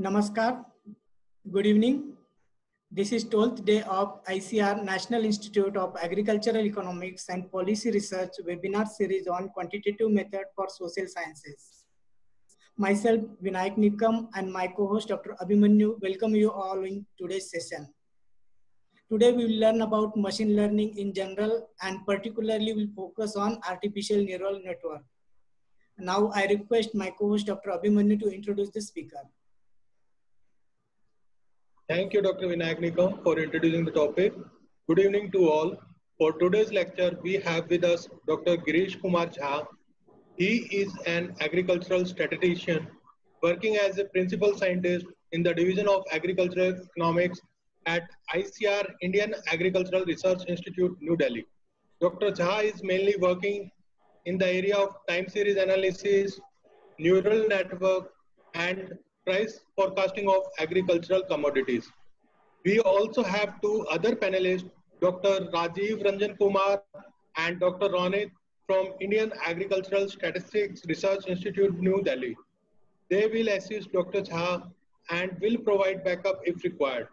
Namaskar. Good evening. This is 12th day of ICR National Institute of Agricultural Economics and Policy Research webinar series on quantitative method for social sciences. Myself, Vinayak Nikam, and my co-host Dr. Abhimanyu welcome you all in today's session. Today we will learn about machine learning in general and particularly will focus on artificial neural network. Now I request my co-host Dr. Abhimanyu to introduce the speaker. Thank you, Dr. Vinayak Nikam, for introducing the topic. Good evening to all. For today's lecture, we have with us Dr. Girish Kumar Jha. He is an agricultural statistician working as a principal scientist in the Division of Agricultural Economics at ICR Indian Agricultural Research Institute, New Delhi. Dr. Jha is mainly working in the area of time series analysis, neural network, and price forecasting of agricultural commodities. We also have two other panelists, Dr. Rajiv Ranjan Kumar and Dr. Ronit from Indian Agricultural Statistics Research Institute, New Delhi. They will assist Dr. Jha and will provide backup if required.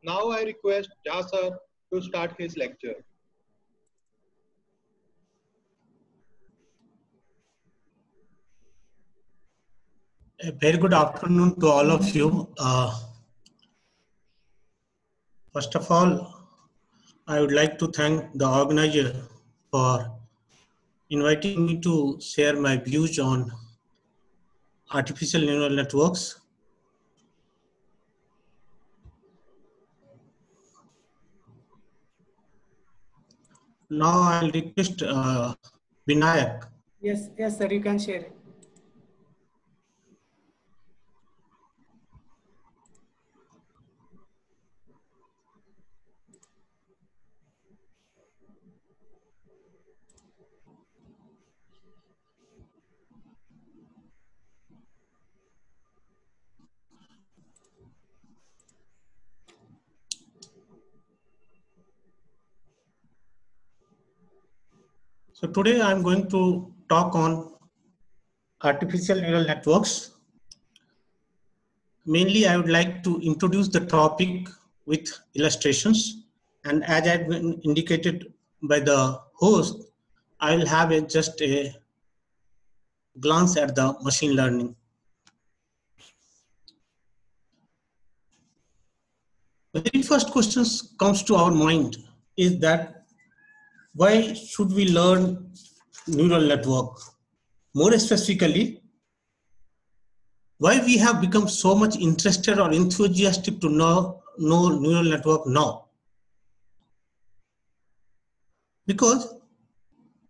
Now I request Jha sir to start his lecture. A very good afternoon to all of you. First of all, I would like to thank the organizer for inviting me to share my views on artificial neural networks. Now I'll request Vinayak. Yes, sir, you can share it. So today I'm going to talk on artificial neural networks. Mainly, I would like to introduce the topic with illustrations, and as I've been indicated by the host, I will have just a glance at the machine learning. The very first question comes to our mind is that why should we learn neural network? More specifically, why we have become so much interested or enthusiastic to know neural network now? Because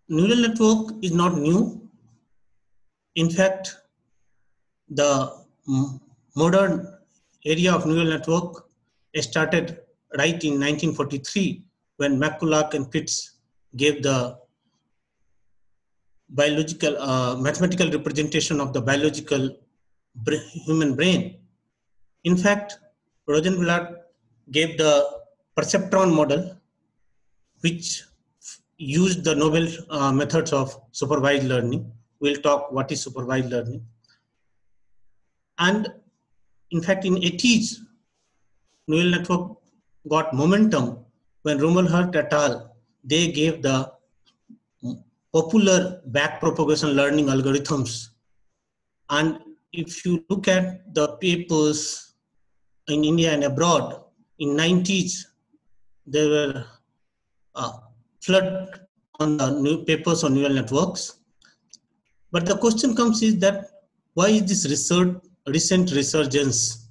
neural network is not new. In fact, the modern area of neural network started right in 1943 when McCulloch and Pitts gave the biological mathematical representation of the biological human brain. In fact, Rosenblatt gave the perceptron model, which used the novel methods of supervised learning. We'll talk what is supervised learning. And in fact, in 80s, neural network got momentum when Rumelhart et al. They gave the popular backpropagation learning algorithms. And if you look at the papers in India and abroad, in 90s, there were flood on the new papers on neural networks. But the question comes is that why is this recent resurgence?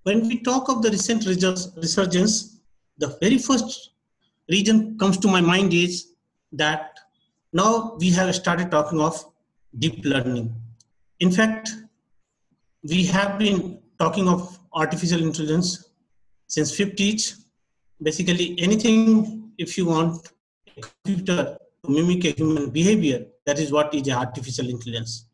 When we talk of the recent resurgence, the very first reason comes to my mind is that now we have started talking of deep learning. In fact, we have been talking of artificial intelligence since 50s. Basically, anything, if you want a computer to mimic a human behavior, that is what is artificial intelligence.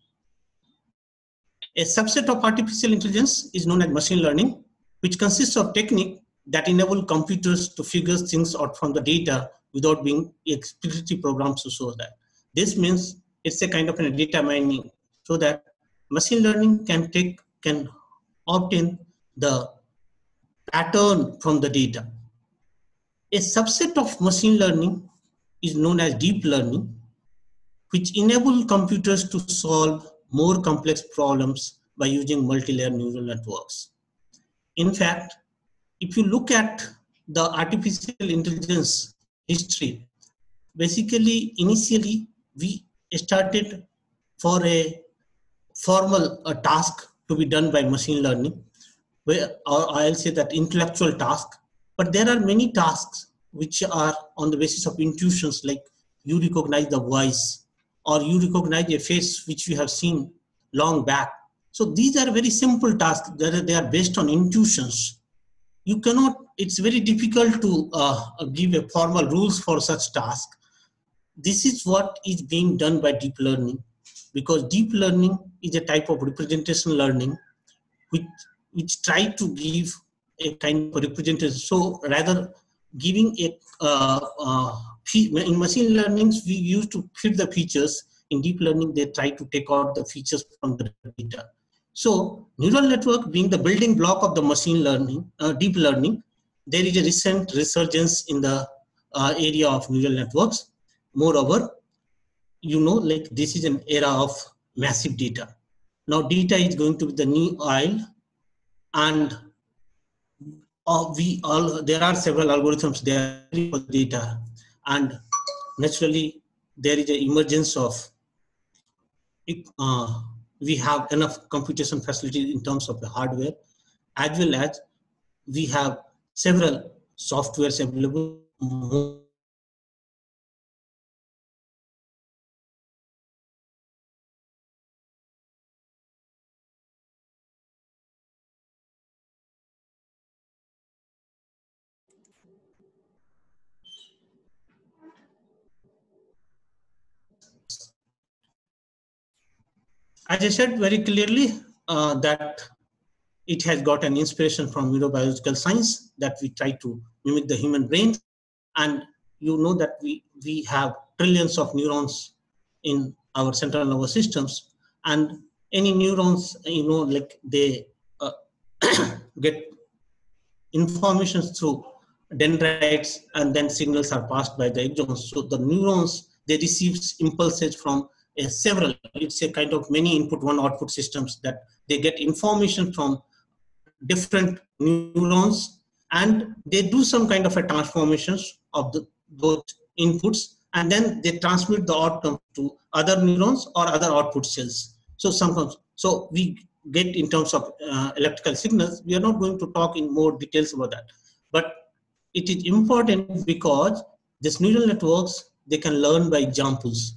A subset of artificial intelligence is known as machine learning, which consists of technique that enable computers to figure things out from the data without being explicitly programmed to show that. This means it's a kind of a data mining, so that machine learning can obtain the pattern from the data. A subset of machine learning is known as deep learning, which enable computers to solve more complex problems by using multi-layer neural networks. In fact, if you look at the artificial intelligence history, basically initially we started for a formal task to be done by machine learning, where, or I'll say that intellectual task, but there are many tasks which are on the basis of intuitions, like you recognize the voice or you recognize a face which you have seen long back. So these are very simple tasks that they are based on intuitions. You cannot, it's very difficult to give a formal rules for such task. This is what is being done by deep learning, because deep learning is a type of representation learning which try to give a kind of representation. So rather giving a in machine learning we used to fit the features. In deep learning they try to take out the features from the data. So neural network being the building block of the machine learning, deep learning, there is a recent resurgence in the area of neural networks. Moreover, you know, like this is an era of massive data. Now data is going to be the new oil, and there are several algorithms there for data, and naturally there is an emergence of we have enough computation facility in terms of the hardware, as well as we have several softwares available. As I said very clearly, that it has got an inspiration from neurobiological science, that we try to mimic the human brain. And you know that we have trillions of neurons in our central nervous systems, and any neurons, you know, like they get information through dendrites, and then signals are passed by the axons. So the neurons, they receive impulses from several, it's a kind of many input one output systems, that they get information from different neurons, and they do some kind of a transformations of those inputs, and then they transmit the outcome to other neurons or other output cells. So sometimes, so we get in terms of electrical signals. We are not going to talk in more details about that, but it is important because these neural networks, they can learn by examples.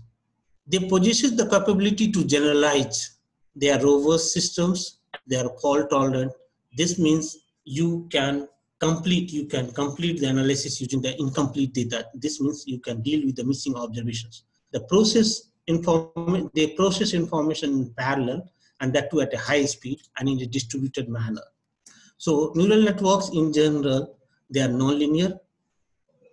They possess the capability to generalize. They are robust systems. They are fault tolerant. This means you can complete the analysis using the incomplete data. This means you can deal with the missing observations. They process information in parallel, and that too at a high speed and in a distributed manner. So neural networks in general, they are nonlinear,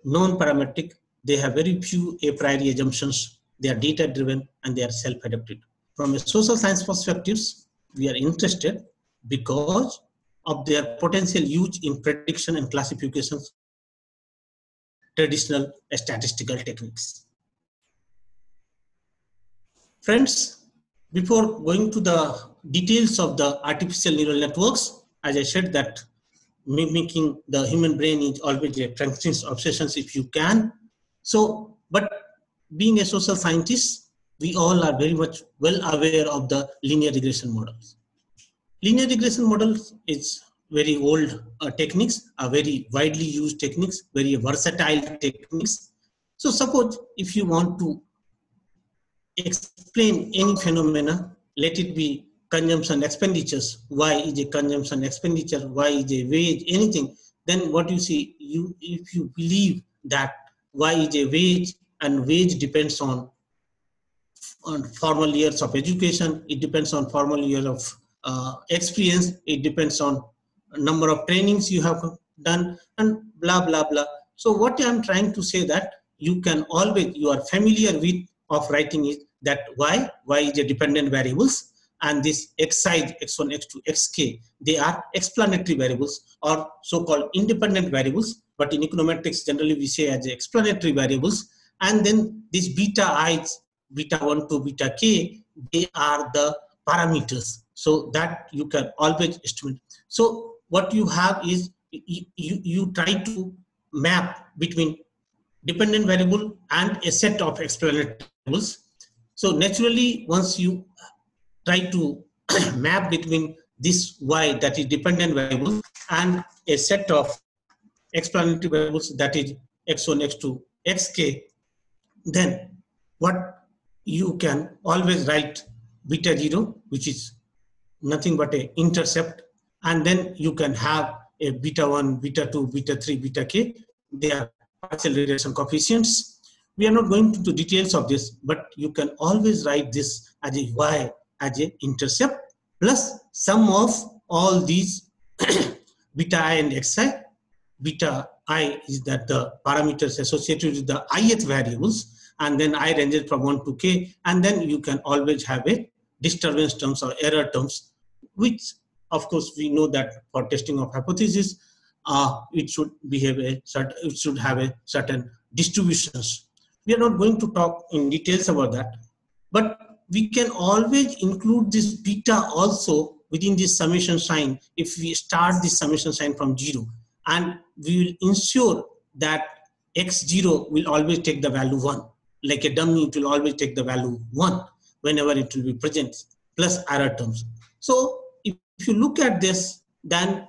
non-parametric. They have very few a priori assumptions. They are data driven, and they are self-adapted. From a social science perspectives, we are interested because of their potential use in prediction and classification, traditional statistical techniques. Friends, before going to the details of the artificial neural networks, as I said that mimicking the human brain is always a Frankenstein's obsession if you can. So, but being a social scientist, we all are very much well aware of the linear regression models. Linear regression models is very old techniques, are very widely used techniques, very versatile techniques. So suppose if you want to explain any phenomena, let it be consumption expenditures, why is a consumption expenditure, why is a wage, anything, then what you see, if you believe that why is a wage, and wage depends on formal years of education, it depends on formal years of experience, it depends on number of trainings you have done, and blah blah blah. So what I'm trying to say that you can always, you are familiar with of writing is that why is a dependent variables, and this xi, x1, x2, xk, they are explanatory variables or so-called independent variables. But in econometrics, generally we say as explanatory variables. And then these beta i's, beta 1 to beta k, they are the parameters. So that you can always estimate. So what you have is you try to map between dependent variable and a set of explanatory variables. So naturally, once you try to map between this y, that is dependent variable, and a set of explanatory variables, that is x1, x2, xk, then what you can always write beta 0, which is nothing but a intercept, and then you can have a beta 1, beta 2, beta 3, beta k. They are partial regression coefficients. We are not going into details of this, but you can always write this as a y, as a intercept, plus sum of all these beta I and xi. Beta I is that the parameters associated with the ith variables, and then I ranges from 1 to k, and then you can always have a disturbance terms or error terms, which of course we know that for testing of hypothesis, it should behave a certain, it should have a certain distributions. We are not going to talk in details about that, but we can always include this beta also within this summation sign if we start this summation sign from 0, and we will ensure that x0 will always take the value 1. Like a dummy, it will always take the value 1 whenever it will be present, plus error terms. So if you look at this, then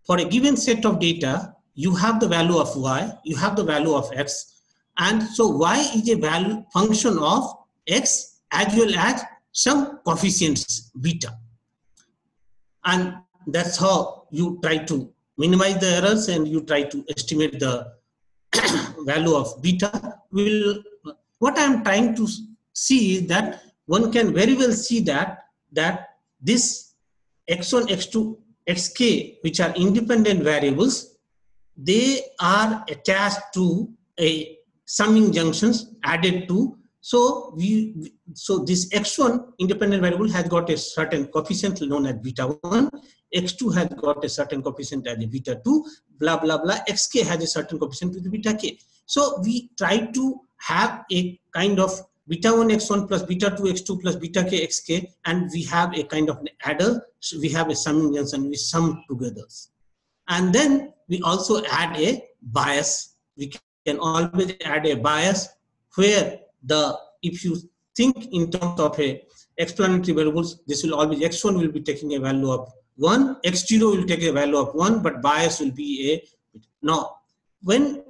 for a given set of data, you have the value of y, you have the value of x, and so y is a value function of x as well as some coefficients beta. And that's how you try to minimize the errors and you try to estimate the value of beta. What I'm trying to see is that one can very well see that this x1, x2, xk, which are independent variables, they are attached to a summing junctions added to. So this x1 independent variable has got a certain coefficient known as beta 1, x2 has got a certain coefficient as a beta 2, blah blah blah, xk has a certain coefficient with beta k. So we try to have a kind of beta 1 x1 plus beta 2 x2 plus beta k xk, and we have a kind of an adder, so we have a summing junction, we sum together. And then we also add a bias. We can always add a bias where if you think in terms of a explanatory variables, this will always, x1 will be taking a value of 1, x0 will take a value of 1, but bias will be a, now when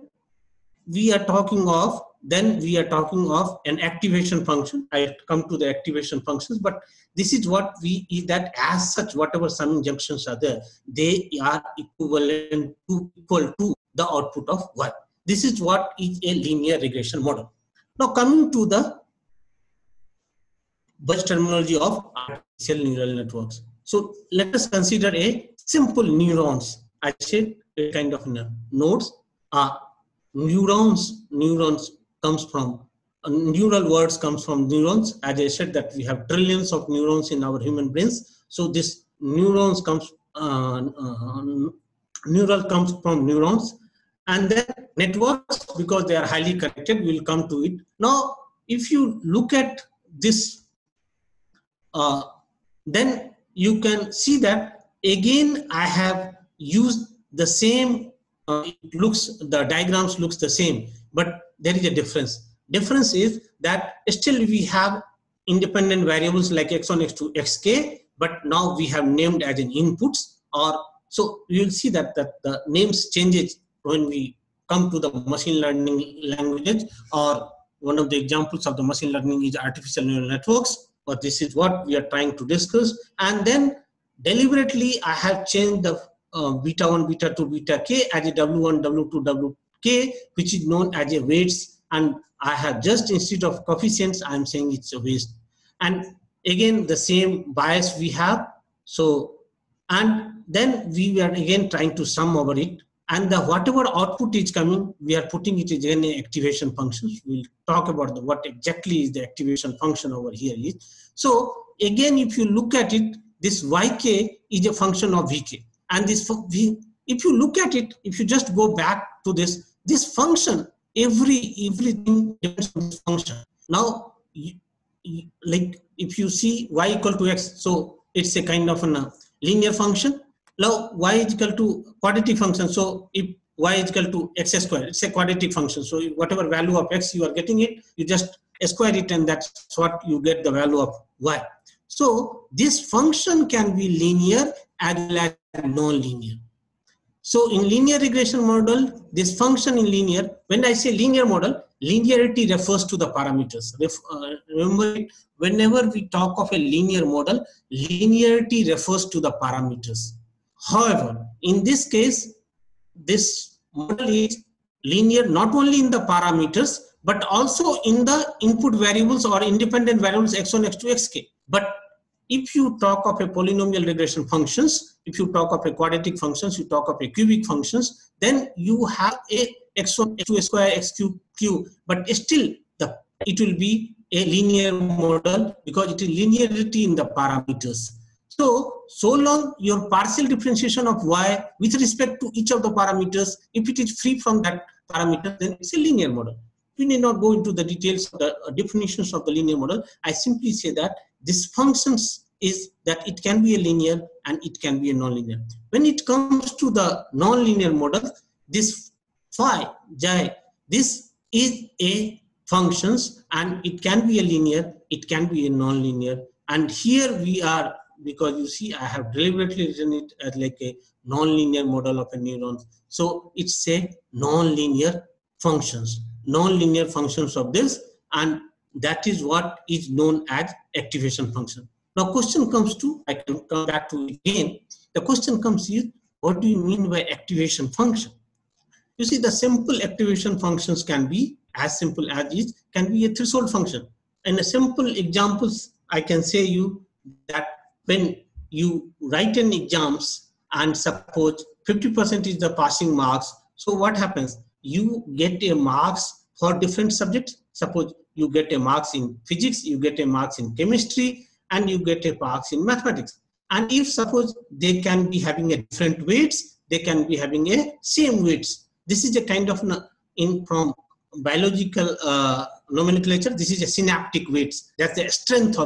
we are talking of, then we are talking of an activation function. I come to the activation functions, but this is what we, is that as such, whatever summing junctions are there, they are equal to the output of y. This is what is a linear regression model. Now coming to the buzz terminology of artificial neural networks. So let us consider a simple neurons. I said a kind of nodes. Neurons comes from, neural words comes from neurons. As I said that we have trillions of neurons in our human brains. So this neurons comes, neural comes from neurons. And then networks, because they are highly connected, we'll come to it. Now, if you look at this, then you can see that again I have used the same, the diagrams looks the same, but there is a difference. Difference is that still we have independent variables like x1, x2, xk, but now we have named as an inputs, or so you'll see that the names changes when we come to the machine learning languages, or one of the examples of the machine learning is artificial neural networks, but this is what we are trying to discuss. And then deliberately I have changed the beta 1, beta 2, beta k as a w1, w2, wk, which is known as a weights, and I have just, instead of coefficients, I am saying it's a weight. And again the same bias we have. So, and then we are again trying to sum over it, and the whatever output is coming, we are putting it again in activation functions. We'll talk about what exactly is the activation function over here is. So again, if you look at it, this yk is a function of vk. And this if you look at it, if you just go back to this function, everything depends on this function. Now, like if you see y equal to x, so it's a kind of a linear function. Now y is equal to quadratic function. So if y is equal to x square, it's a quadratic function. So whatever value of x you are getting it, you just square it, and that's what you get the value of y. So this function can be linear as well as non-linear. So in linear regression model, this function in linear, when I say linear model, linearity refers to the parameters. Remember, whenever we talk of a linear model, linearity refers to the parameters. However, in this case, this model is linear not only in the parameters, but also in the input variables or independent variables x1, x2, xk. But if you talk of a polynomial regression functions, if you talk of a quadratic functions, you talk of a cubic functions, then you have a x1, x2 square, x cube, q, but still it will be a linear model because it is linearity in the parameters. So long your partial differentiation of y with respect to each of the parameters, if it is free from that parameter, then it's a linear model. We need not go into the details of the definitions of the linear model. I simply say that this functions is that it can be a linear and it can be a non-linear. When it comes to the non-linear model, this phi, j, this is a functions and it can be a linear, it can be a non-linear. And here we are, because you see I have deliberately written it as like a non-linear model of a neuron. So it's a non-linear functions of this, and that is what is known as activation function. Now question comes to, I can come back to it again. The question comes is, what do you mean by activation function? You see, the simple activation functions can be as simple as it can be a threshold function. And a simple examples, I can say you that when you write an exams and suppose 50% is the passing marks, so what happens? You get a marks for different subjects. Suppose you get a marks in physics, you get a marks in chemistry, and you get a marks in mathematics. And if suppose they can be having a different weights, they can be having a same weights. This is a kind of from biological nomenclature. This is a synaptic weights. That's the strength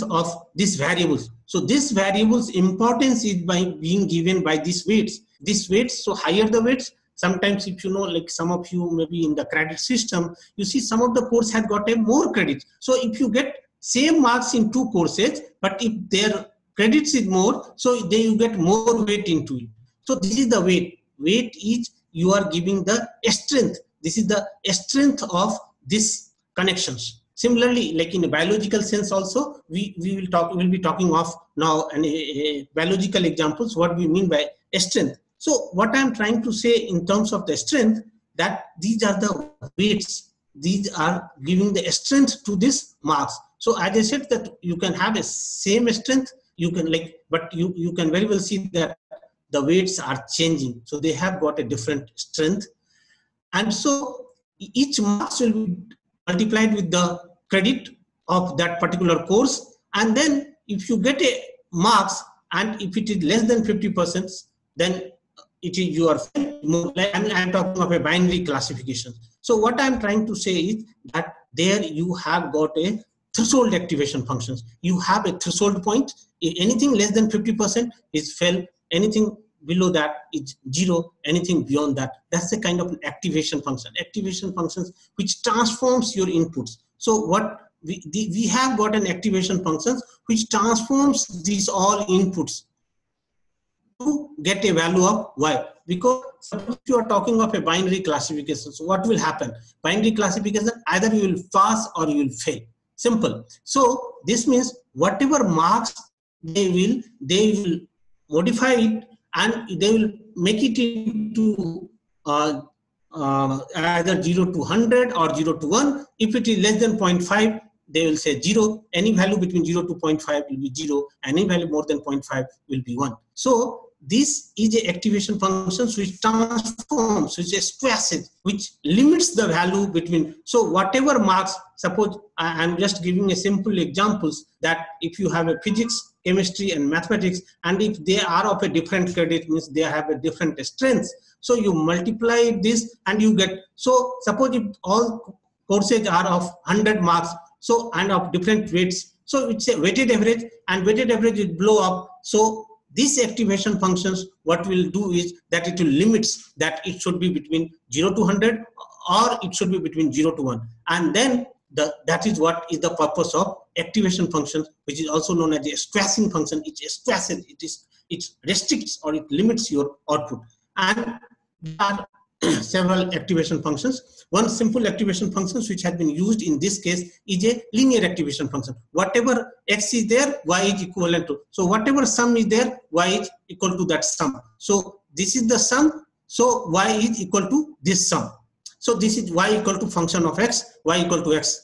of these variables. So this variable's importance is by being given by these weights. These weights, so higher the weights, sometimes if you know, like some of you maybe in the credit system, you see some of the course had got a more credit. So if you get same marks in two courses, but if their credits is more, so you get more weight into it. So this is the weight. Weight is you are giving the strength. This is the strength of these connections. Similarly, like in a biological sense also, we will be talking of now biological examples, what we mean by strength. So what I'm trying to say in terms of the strength, that these are the weights. These are giving the strength to this marks. So as I said that you can have a same strength, you can but you can very well see that the weights are changing. So they have got a different strength. And so each marks will be multiplied with the credit of that particular course. And then if you get a marks and if it is less than 50%, then it is you are more like, I'm talking of a binary classification. So what I'm trying to say is that there you have got a threshold activation functions. You have a threshold point. Anything less than 50% is fail. Anything below that is 0. Anything beyond that, that's the kind of an activation function. Activation functions which transforms your inputs. So what we have got an activation functions which transforms these all inputs to get a value of y. Because suppose you are talking of a binary classification, so what will happen? Binary classification, either you will pass or you will fail. Simple. So this means whatever marks they will modify it and they will make it into either 0 to 100 or 0 to 1. If it is less than 0.5, they will say 0. Any value between 0 to 0.5 will be 0. Any value more than 0.5 will be 1. So this is a activation function which transforms, which expresses, which limits the value between. So whatever marks, suppose I'm just giving a simple examples that if you have a physics, chemistry and mathematics, and if they are of a different credit, means they have a different strength. So you multiply this and you get, so suppose if all courses are of 100 marks, so and of different weights, so it's a weighted average, and weighted average will blow up. So these activation functions, what will do is that it will limits that it should be between 0 to 100 or it should be between 0 to 1. And then that is what is the purpose of activation functions, which is also known as a stressing function. It stresses, it restricts or it limits your output. And there are several activation functions. One simple activation function which has been used in this case is a linear activation function. Whatever x is there, y is equivalent to. So whatever sum is there, y is equal to that sum. So this is the sum. So y is equal to this sum. So this is y equal to function of x, y equal to x.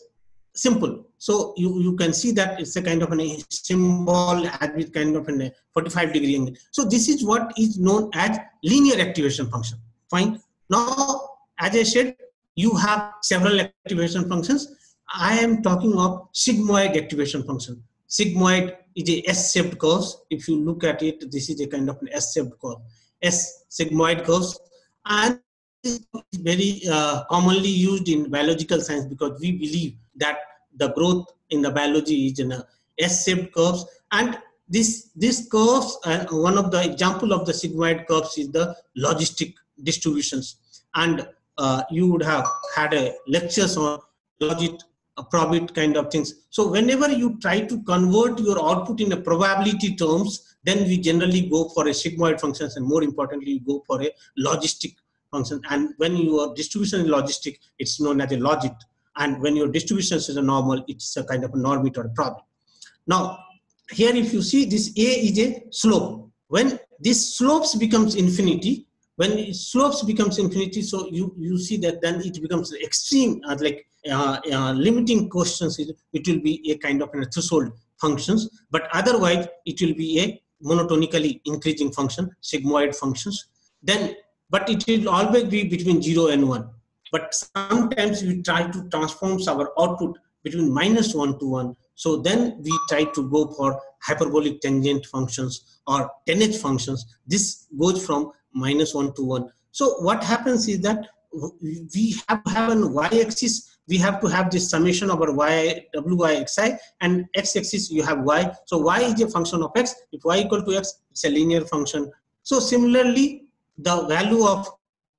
Simple. So you can see that it's a kind of a symbol with kind of a 45-degree angle. So this is what is known as linear activation function. Fine. Now, as I said, you have several activation functions. I am talking of sigmoid activation function. Sigmoid is a S-shaped curve. If you look at it, this is a kind of an S-shaped curve. S-sigmoid curves, and is very commonly used in biological science because we believe that the growth in the biology is in a S-shaped curves. And these curves, one of the example of the sigmoid curves is the logistic distributions. And you would have had a lectures on logit, probit kind of things. So whenever you try to convert your output in a probability terms, then we generally go for a sigmoid functions, and more importantly, you go for a logistic function. And when your distribution is logistic, it's known as a logit. And when your distribution is a normal, it's a kind of a normit or a probit. Now, here if you see, this A is a slope. When this slopes becomes infinity, when it slopes becomes infinity, so you see that then it becomes extreme, limiting questions. It will be a kind of a threshold functions, but otherwise it will be a monotonically increasing function, sigmoid functions. Then, but it will always be between 0 and 1. But sometimes we try to transform our output between -1 to 1. So then we try to go for hyperbolic tangent functions or tanh functions. This goes from -1 to 1. So what happens is that we have to have an y-axis. We have to have this summation over y, wy, xi, and x-axis you have y. So y is a function of x. If y equal to x, it's a linear function. So similarly, the value of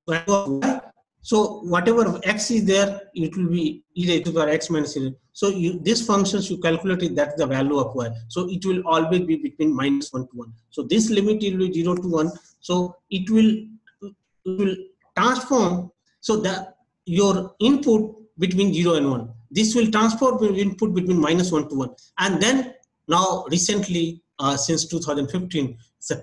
y. So whatever x is there, it will be e raised to the x minus e. So this functions you calculate it, that's the value of y. So it will always be between -1 to 1. So this limit will be 0 to 1. So it will transform so that your input between 0 and 1. This will transform your input between -1 to 1. And then now recently, since 2015, it's a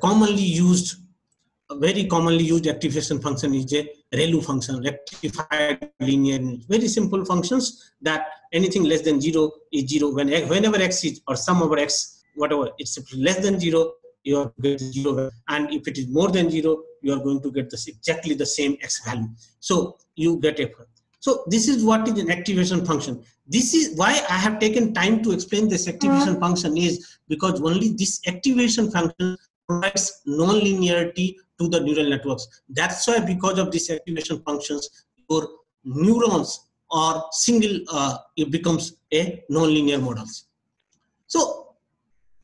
very commonly used activation function is a ReLU function, rectified linear. Very simple functions that anything less than 0 is 0. Whenever x is, or sum over x, whatever, it's less than 0, you are going to get 0. And if it is more than 0, you are going to get exactly the same x value. So you get a. So this is what is an activation function. This is why I have taken time to explain this activation function, is because only this activation function provides non-linearity to the neural networks. That's why, because of these activation functions, your neurons are single, it becomes a non-linear models. So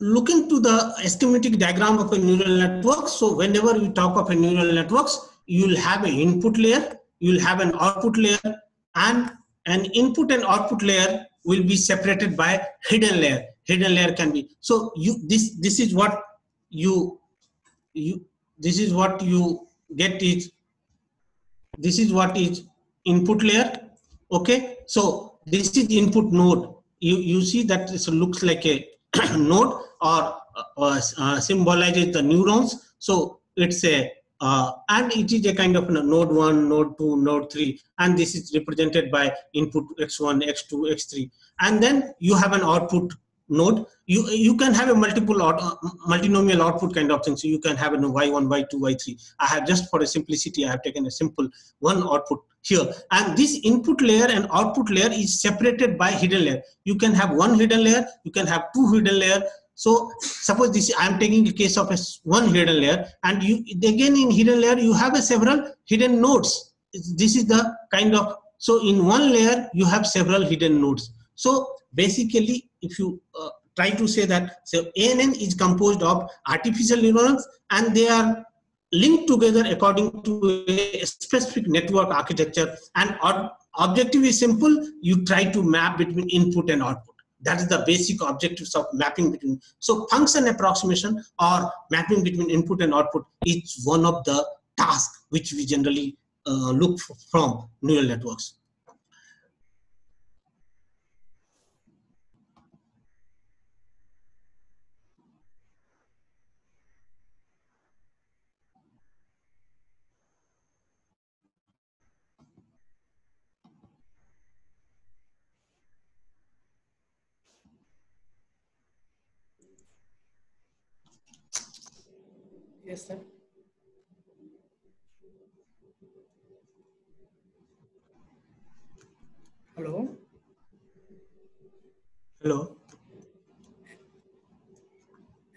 looking to the schematic diagram of a neural network, so whenever we talk of a neural networks, you will have an input layer, you will have an output layer, and an input and output layer will be separated by hidden layer. Hidden layer can be, so this is what you get is, this is what is input layer. Okay, so this is input node. You see that this looks like a node, or symbolizes the neurons. So it's a and it is a kind of node 1, node 2, node 3, and this is represented by input x1, x2, x3, and then you have an output node, you can have a multinomial output kind of thing. So you can have a y1, y2, y3. I have just for a simplicity, I have taken a simple one output here. And this input layer and output layer is separated by hidden layer. You can have one hidden layer, you can have two hidden layer. So suppose this, I am taking the case of one hidden layer, and you again in hidden layer you have several hidden nodes. This is the kind of, so in one layer you have several hidden nodes. So basically, if you try to say that, so ANN is composed of artificial neurons, and they are linked together according to a specific network architecture, and objective is simple. You try to map between input and output. That is the basic objectives of mapping between. So function approximation or mapping between input and output is one of the tasks which we generally look for from neural networks. Yes, sir. Hello. Hello.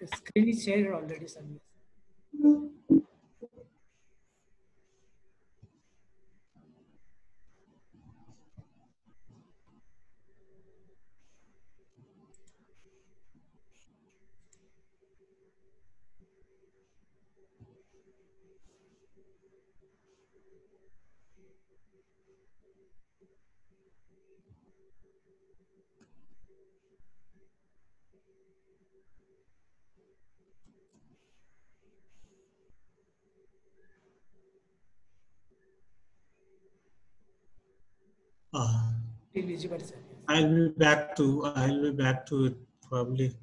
The screen is shared already, sir. Visible, sir. I'll be back to it probably.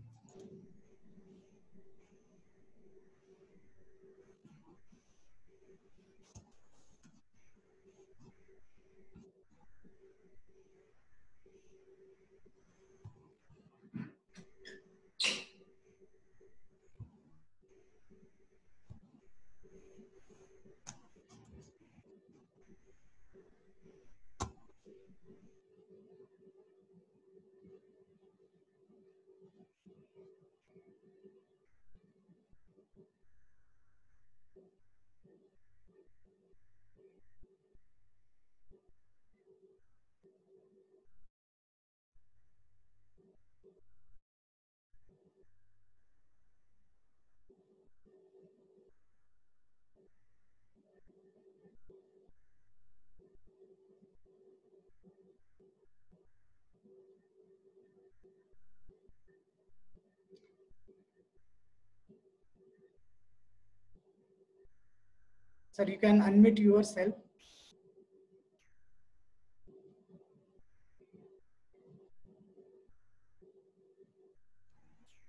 Sir, you can unmute yourself.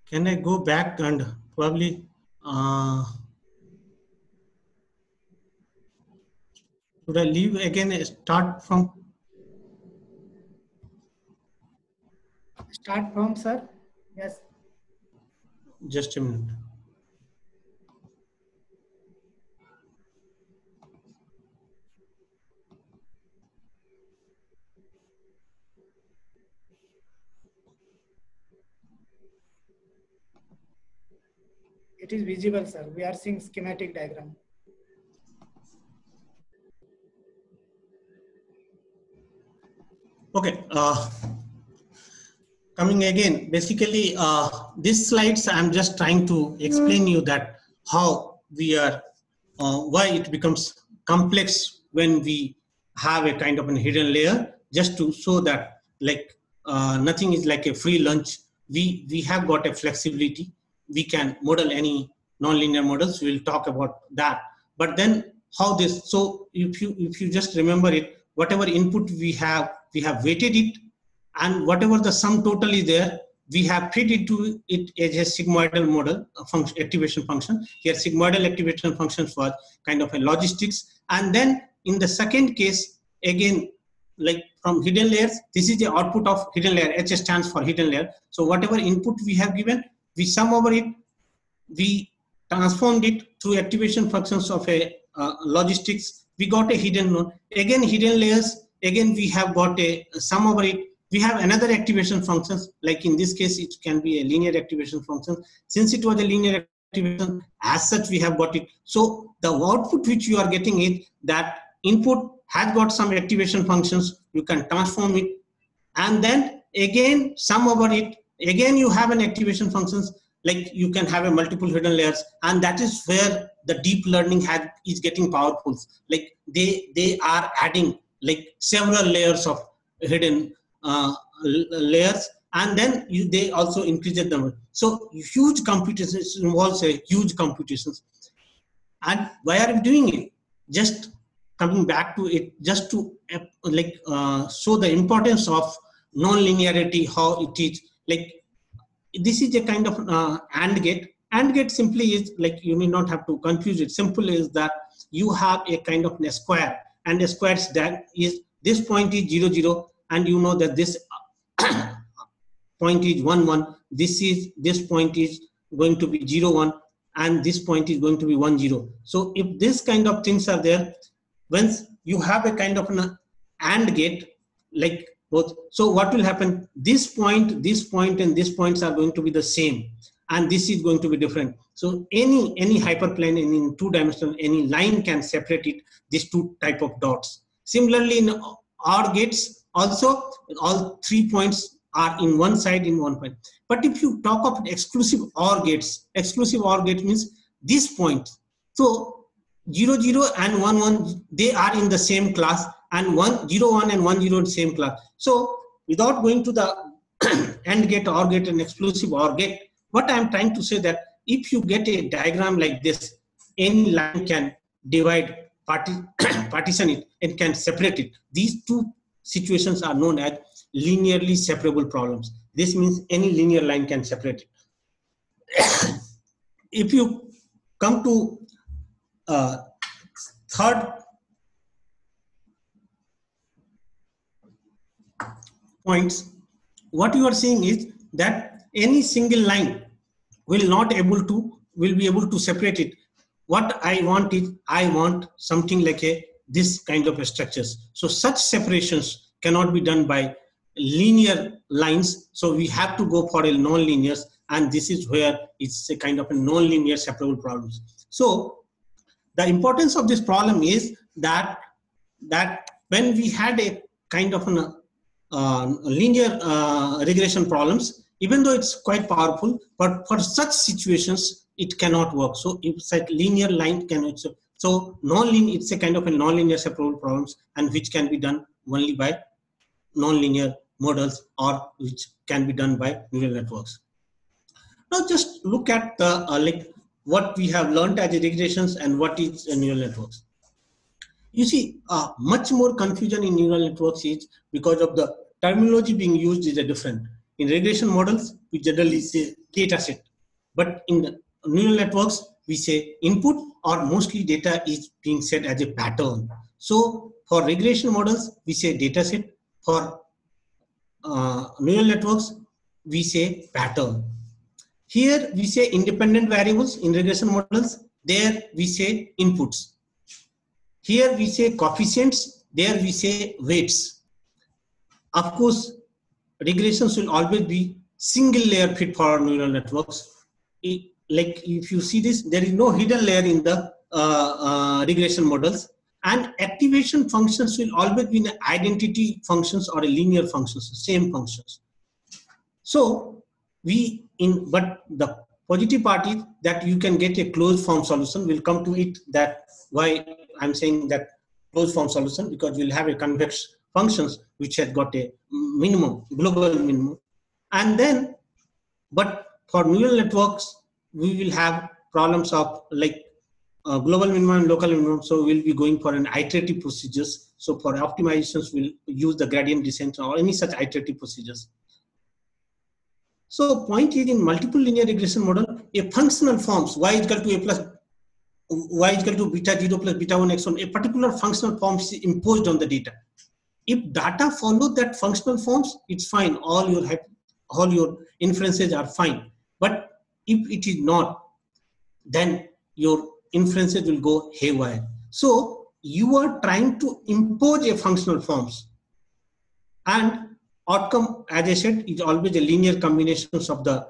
Can I go back and probably should I leave again? Start from. Start from, sir. Yes. Just a minute. It is visible, sir. We are seeing schematic diagram. Okay. Coming again, basically, these slides, I'm just trying to explain you that how we are, why it becomes complex when we have a kind of a hidden layer, just to show that like nothing is like a free lunch. We have got a flexibility. We can model any nonlinear models. We'll talk about that. But then how this, so if you just remember it, whatever input we have weighted it, and whatever the sum total is there, we have fed into it as a sigmoidal model, a function, activation function. Here, sigmoidal activation function for kind of a logistics. And then in the second case, again, like from hidden layers, this is the output of hidden layer. H stands for hidden layer. So whatever input we have given, we sum over it, we transformed it through activation functions of a logistics. We got a hidden node. Again, hidden layers. Again, we have got a sum over it. We have another activation functions. Like in this case, it can be a linear activation function. Since it was a linear activation, as such, we have got it. So the output which you are getting is that input has got some activation functions. You can transform it, and then again sum over it. Again, you have an activation functions. Like you can have a multiple hidden layers, and that is where the deep learning is getting powerful. Like they are adding like several layers of hidden layers, and then they also increase the number. So huge computations involves a huge computations. And why are we doing it? Just coming back to it, just to show the importance of non-linearity, how it is. Like this is a kind of AND gate. AND gate simply is like, you may not have to confuse it. Simple is that you have a kind of a square, and a square is this point is 0, 0, and you know that this point is 1, 1. This point is going to be 0, 1, and this point is going to be 1, 0. So if this kind of things are there, once you have a kind of an AND gate, like both, so what will happen? This point, and these points are going to be the same, and this is going to be different. So any hyperplane in 2 dimensional, any line can separate it, these 2 type of dots. Similarly, in OR gates also, all 3 points are in one side, in one point. But if you talk of exclusive OR gates, exclusive OR gate means this point. So 0, 0 and 1, 1, they are in the same class, and 1, 0, 1 and 1, 0 in the same class. So without going to the AND gate, OR gate, and exclusive OR gate, what I am trying to say that if you get a diagram like this, any line can divide, partition it, and can separate it. These 2 situations are known as linearly separable problems. This means any linear line can separate it. If you come to third points, what you are seeing is that any single line will be able to separate it. What I want is, I want something like this kind of structures. So such separations cannot be done by linear lines. So we have to go for a non-linear, and this is where it's a kind of a non-linear separable problems. So the importance of this problem is that when we had a kind of linear regression problems, even though it's quite powerful, but for such situations it cannot work. So if such linear line cannot, so non-linear, it's a kind of a non-linear separable problems, and which can be done only by non-linear models, or which can be done by neural networks. Now just look at the what we have learned as regressions and what is neural networks. You see, much more confusion in neural networks is because of the terminology being used is different. In regression models, we generally say data set, but in neural networks, we say input, or mostly data is being set as a pattern. So for regression models, we say data set. For neural networks, we say pattern. Here we say independent variables in regression models. There we say inputs. Here we say coefficients. There we say weights. Of course, regressions will always be single layer fit for neural networks. Like if you see this, there is no hidden layer in the regression models, and activation functions will always be in identity functions or a linear functions, same functions. So but the positive part is that you can get a closed form solution. We'll come to it, that why I'm saying that closed form solution, because we'll have a convex functions which has got a minimum, global minimum. And then, but for neural networks, we will have problems of like global minimum and local minimum. So we'll be going for an iterative procedures. So for optimizations, we'll use the gradient descent or any such iterative procedures. So point is, in multiple linear regression model, a functional forms y is equal to a plus y is equal to beta 0 plus beta 1 x1, a particular functional form is imposed on the data. if data follow that functional forms, it's fine. All your inferences are fine. But if it is not, then your inferences will go haywire. So you are trying to impose a functional forms, and outcome, as I said, is always a linear combinations of the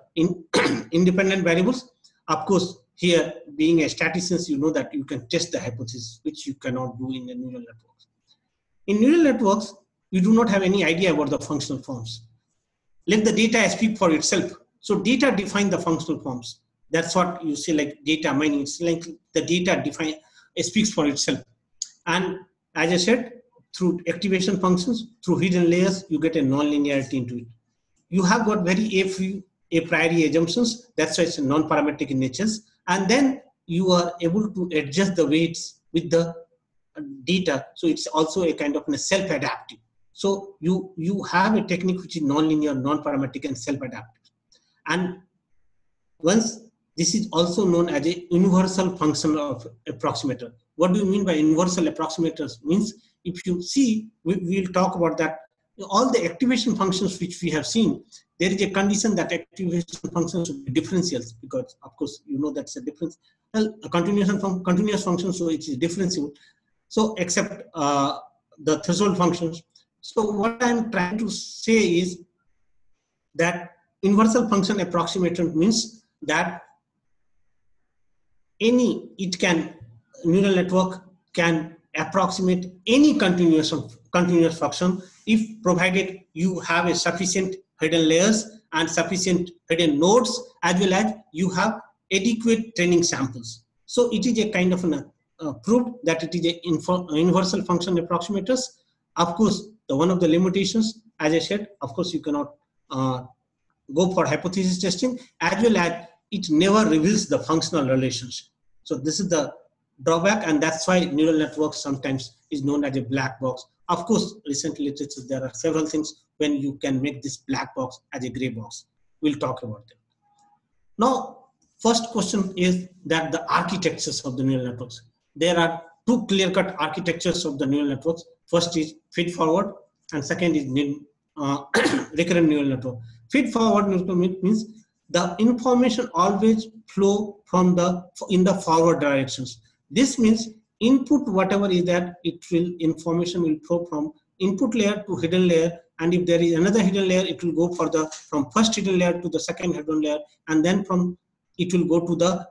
independent variables. Of course, here being a statistician, you know that you can test the hypothesis, which you cannot do in the neural networks. In neural networks, you do not have any idea about the functional forms. Let the data speak for itself. So data define the functional forms. That's what you say, like data mining. It's like the data speaks for itself. And as I said, through activation functions, through hidden layers, you get a non-linearity into it. You have got very a priori assumptions. That's why it's non-parametric in nature. And then you are able to adjust the weights with the data. So it's also a kind of a self-adaptive. So you have a technique which is non-linear, non-parametric, and self-adaptive. And once this is also known as a universal functional approximator. What do you mean by universal approximators? Means if you see, we'll talk about that. All the activation functions which we have seen, there is a condition that activation functions should be differentials, because of course you know that's a difference. Well, a continuous function, so it is differentiable. So except the threshold functions. So what I'm trying to say is that universal function approximator means that neural network can approximate any continuous function if provided you have a sufficient hidden layers and sufficient hidden nodes, as well as you have adequate training samples. So it is a kind of proof that it is a universal function approximators. Of course, one of the limitations, as I said, of course you cannot go for hypothesis testing, as well as it never reveals the functional relationship. So this is the drawback, and that's why neural networks sometimes is known as a black box. Of course, recently there are several things when you can make this black box as a gray box. We'll talk about them. Now, first question is that the architectures of the neural networks. There are two clear-cut architectures of the neural networks. First is feed-forward, and second is recurrent neural network. Feed-forward neural network means the information always flow from in the forward directions. This means input, whatever is that, information will flow from input layer to hidden layer, and if there is another hidden layer, it will go from first hidden layer to the second hidden layer, and then it will go to the,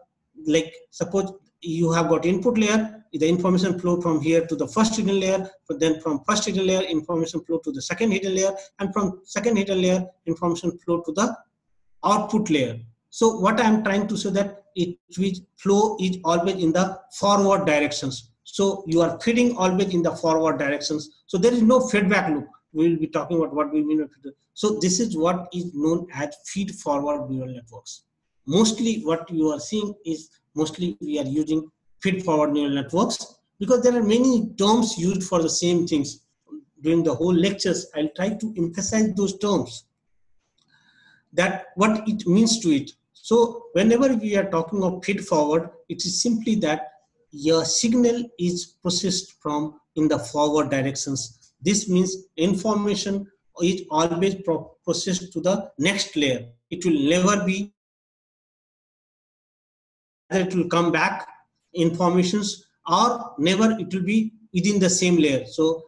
like suppose you have got input layer, the information flow from here to the first hidden layer, but then from first hidden layer, information flow to the second hidden layer, and from second hidden layer, information flow to the output layer. So what I am trying to say that flow is always in the forward directions. So you are feeding always in the forward directions. So there is no feedback loop. We will be talking about what we mean by feedback. So this is what is known as feed forward neural networks. Mostly what you are seeing is mostly we are using feed forward neural networks because there are many terms used for the same things. During the whole lectures, I'll try to emphasize those terms, that what it means to it. So whenever we are talking of feed forward, it is simply that your signal is processed from in the forward directions. This means information is always processed to the next layer. It will never be, it will come back informations, or never it will be within the same layer. So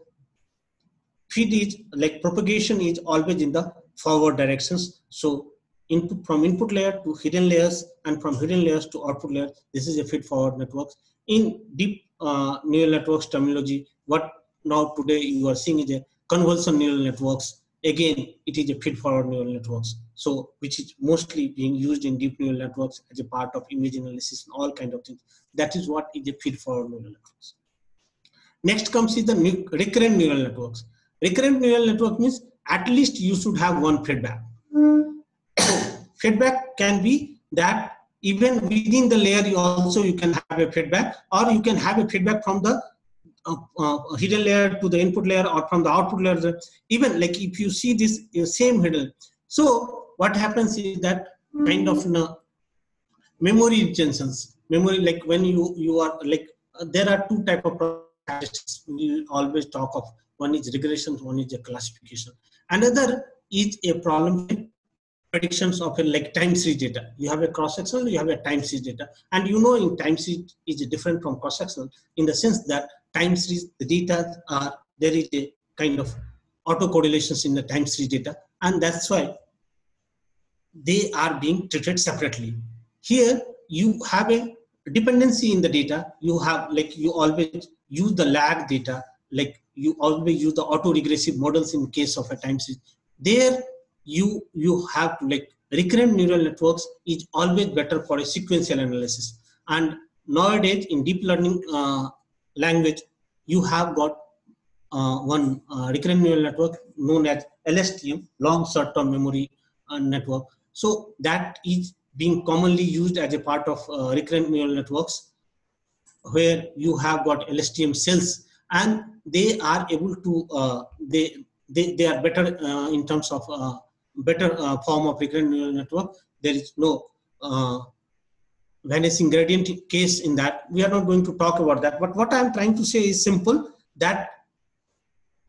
feed is like propagation is always in the forward directions. So input from input layer to hidden layers, and from hidden layers to output layer. This is a feed forward networks. In deep neural networks terminology, what now today you are seeing is a convolution neural networks. Again, it is a feed forward neural networks. So which is mostly being used in deep neural networks as a part of image analysis and all kind of things. That is what is a feed forward neural networks. Next comes is the recurrent neural networks. Recurrent neural network means at least you should have one feedback. Feedback can be that even within the layer you can have a feedback, or you can have a feedback from the hidden layer to the input layer, or from the output layer. Even like if you see this same hidden. So what happens is that kind of memory retentions. Memory, like when you are like there are two type of processes we always talk of. one is regression, one is a classification. Another is a problem with predictions of a like time series data. You have a cross-sectional, you have a time series data. And you know in time series is different from cross-sectional in the sense that time series, the data are, there is a kind of auto-correlations in the time series data. And that's why they are being treated separately. Here you have a dependency in the data. You have like, you always use the lag data, like you always use the auto-regressive models in case of a time series. There you have to like recurrent neural networks is always better for a sequential analysis. And nowadays in deep learning language, you have got one recurrent neural network known as LSTM, long short-term memory network. So that is being commonly used as a part of recurrent neural networks, where you have got LSTM cells, and they are able to they are better in terms of better form of recurrent neural network. There is no vanishing gradient case in that. We are not going to talk about that. But what I am trying to say is simple, that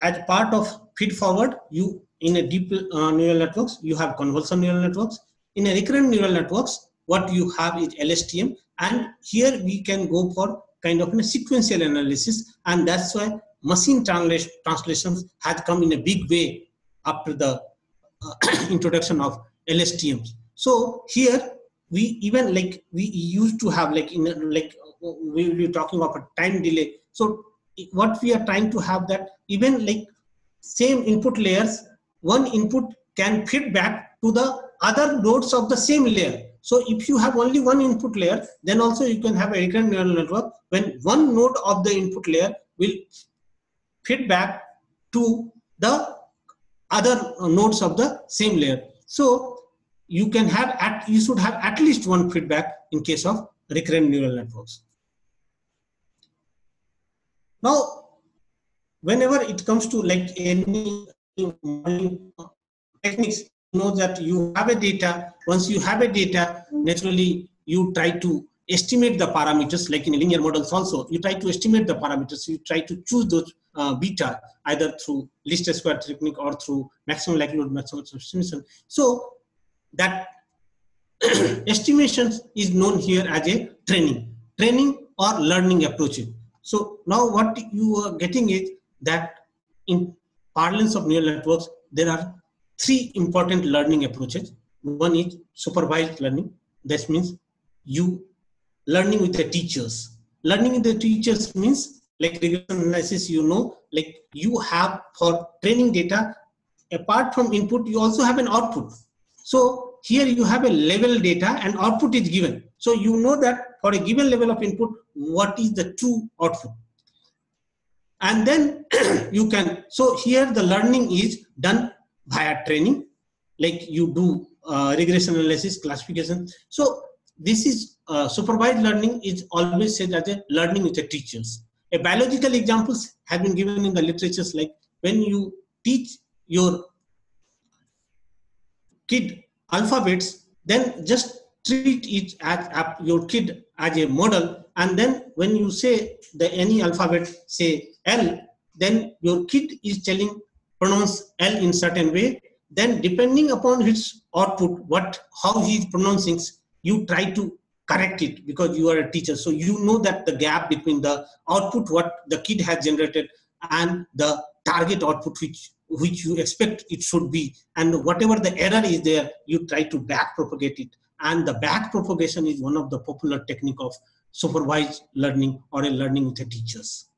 as part of feed forward, you in a deep neural networks, you have convolutional neural networks. In a recurrent neural networks, what you have is LSTM, and here we can go for kind of a sequential analysis, and that's why machine translations had come in a big way after the introduction of LSTMs. So here we even like we used to have like in like we will be talking about a time delay. So what we are trying to have that even like same input layers, one input can feed back to the other nodes of the same layer. So if you have only one input layer, then also you can have a recurrent neural network when one node of the input layer will feed back to the other nodes of the same layer. So you can have you should have at least one feedback in case of recurrent neural networks. Now, whenever it comes to like any techniques, you know that you have a data. Once you have a data, naturally you try to estimate the parameters. Like in linear models also, you try to estimate the parameters. You try to choose those beta either through least square technique or through maximum likelihood method of estimation. So that estimation is known here as a training or learning approach. So now what you are getting is that in parlance of neural networks, there are three important learning approaches. One is supervised learning. That means you learning with the teachers. Learning with the teachers means like regression analysis, you know, like you have for training data, apart from input, you also have an output. So here you have a level data and output is given. So you know that for a given level of input, what is the true output. And then you can, so here the learning is done via training, like you do regression analysis, classification. So this is supervised learning is always said as a learning with the teachers. A biological examples have been given in the literatures, like when you teach your kid alphabets, then just treat it as your kid as a model, and then when you say the any alphabet, say L, then your kid is telling pronounce L in certain way. Then depending upon his output, how he is pronouncing, you try to correct it because you are a teacher. So you know that the gap between the output what the kid has generated and the target output which you expect it should be, and whatever the error is there, you try to back propagate it. And the back propagation is one of the popular technique of supervised learning or a learning with the teachers.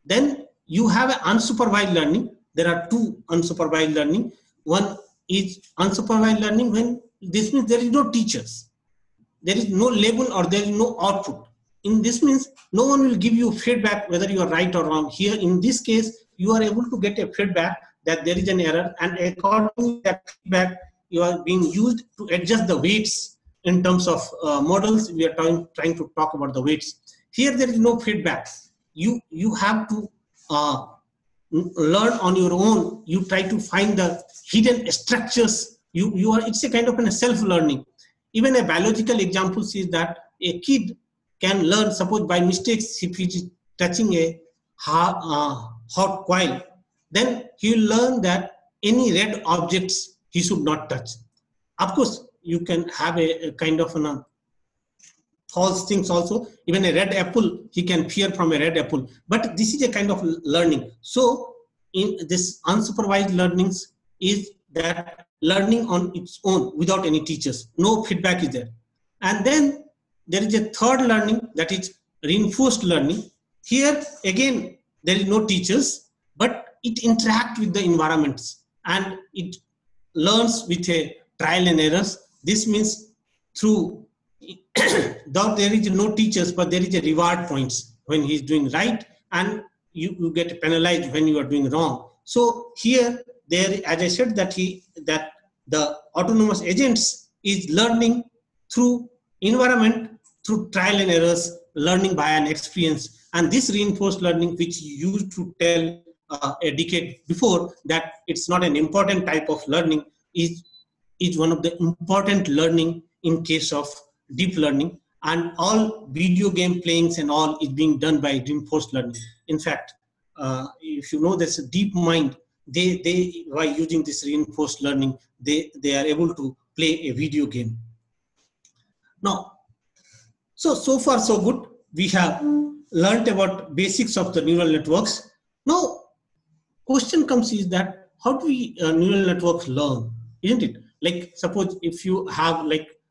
Then you have an unsupervised learning. There are two unsupervised learning. One is unsupervised learning when this means there is no teachers. There is no label or there is no output. In this means no one will give you feedback whether you are right or wrong. Here in this case, you are able to get a feedback that there is an error, and according to that feedback, you are being used to adjust the weights in terms of models. We are trying to talk about the weights. Here there is no feedback. You have to learn on your own. You try to find the hidden structures. It's a kind of a self-learning. Even a biological example is that a kid can learn, suppose by mistakes, if he is touching a hot coil, then he will learn that any red objects he should not touch. Of course, you can have a kind of false things also. Even a red apple, he can fear from a red apple. But this is a kind of learning. So in this unsupervised learnings is that learning on its own without any teachers. No feedback is there. And then there is a third learning, that is reinforced learning. Here again, there is no teachers, but it interacts with the environments and it learns with a trial and errors. This means through though there is no teachers, but there is a reward points when he is doing right, and you get penalized when you are doing wrong. So here, there, as I said, that the autonomous agents is learning through environment, through trial and errors, learning by an experience. And this reinforced learning, which you used to tell a decade before that it's not an important type of learning, is one of the important learning in case of deep learning. And all video game playings and all is being done by reinforced learning. In fact, if you know there's a deep mind, they by using this reinforced learning, they are able to play a video game. Now, so far so good. We have learned about basics of the neural networks. Now, question comes is that how do we neural networks learn, isn't it? Like suppose if you have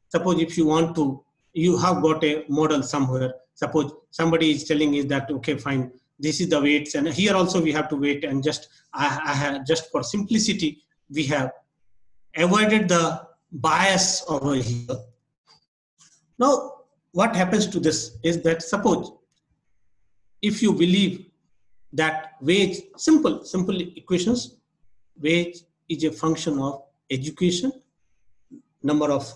suppose if you want to, you have got a model somewhere. Suppose somebody is telling you that, okay, fine, this is the weights, and here also we have to wait, and just just for simplicity, we have avoided the bias over here. Now, what happens to this is that suppose if you believe that wage, simple equations, wage is a function of education, number of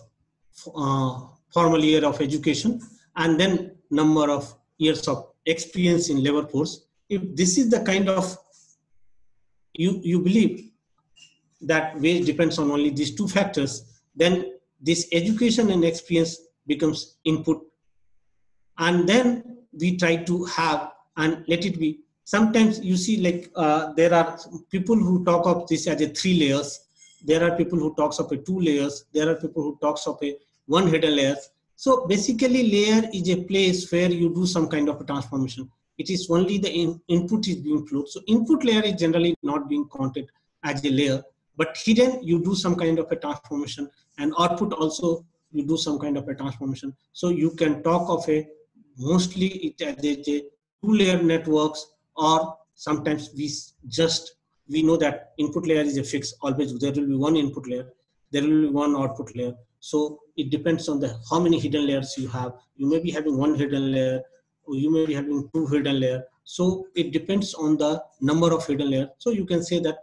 formal year of education, and then number of years of experience in labor force. If this is the kind of, you believe that wage depends on only these two factors, then this education and experience becomes input. And then we try to have, and let it be, sometimes you see there are people who talk of this as a 3 layers. There are people who talks of a 2 layers. There are people who talks of a 1 hidden layer. So basically layer is a place where you do some kind of a transformation. It is only the input is being flowed. So input layer is generally not being counted as a layer, but hidden you do some kind of a transformation, and output also you do some kind of a transformation. So you can talk of a mostly it as a 2-layer networks, or sometimes we know that input layer is a fixed, always there will be 1 input layer, there will be 1 output layer. So it depends on how many hidden layers you have. You may be having 1 hidden layer, or you may be having 2 hidden layer. So it depends on the number of hidden layer. So you can say that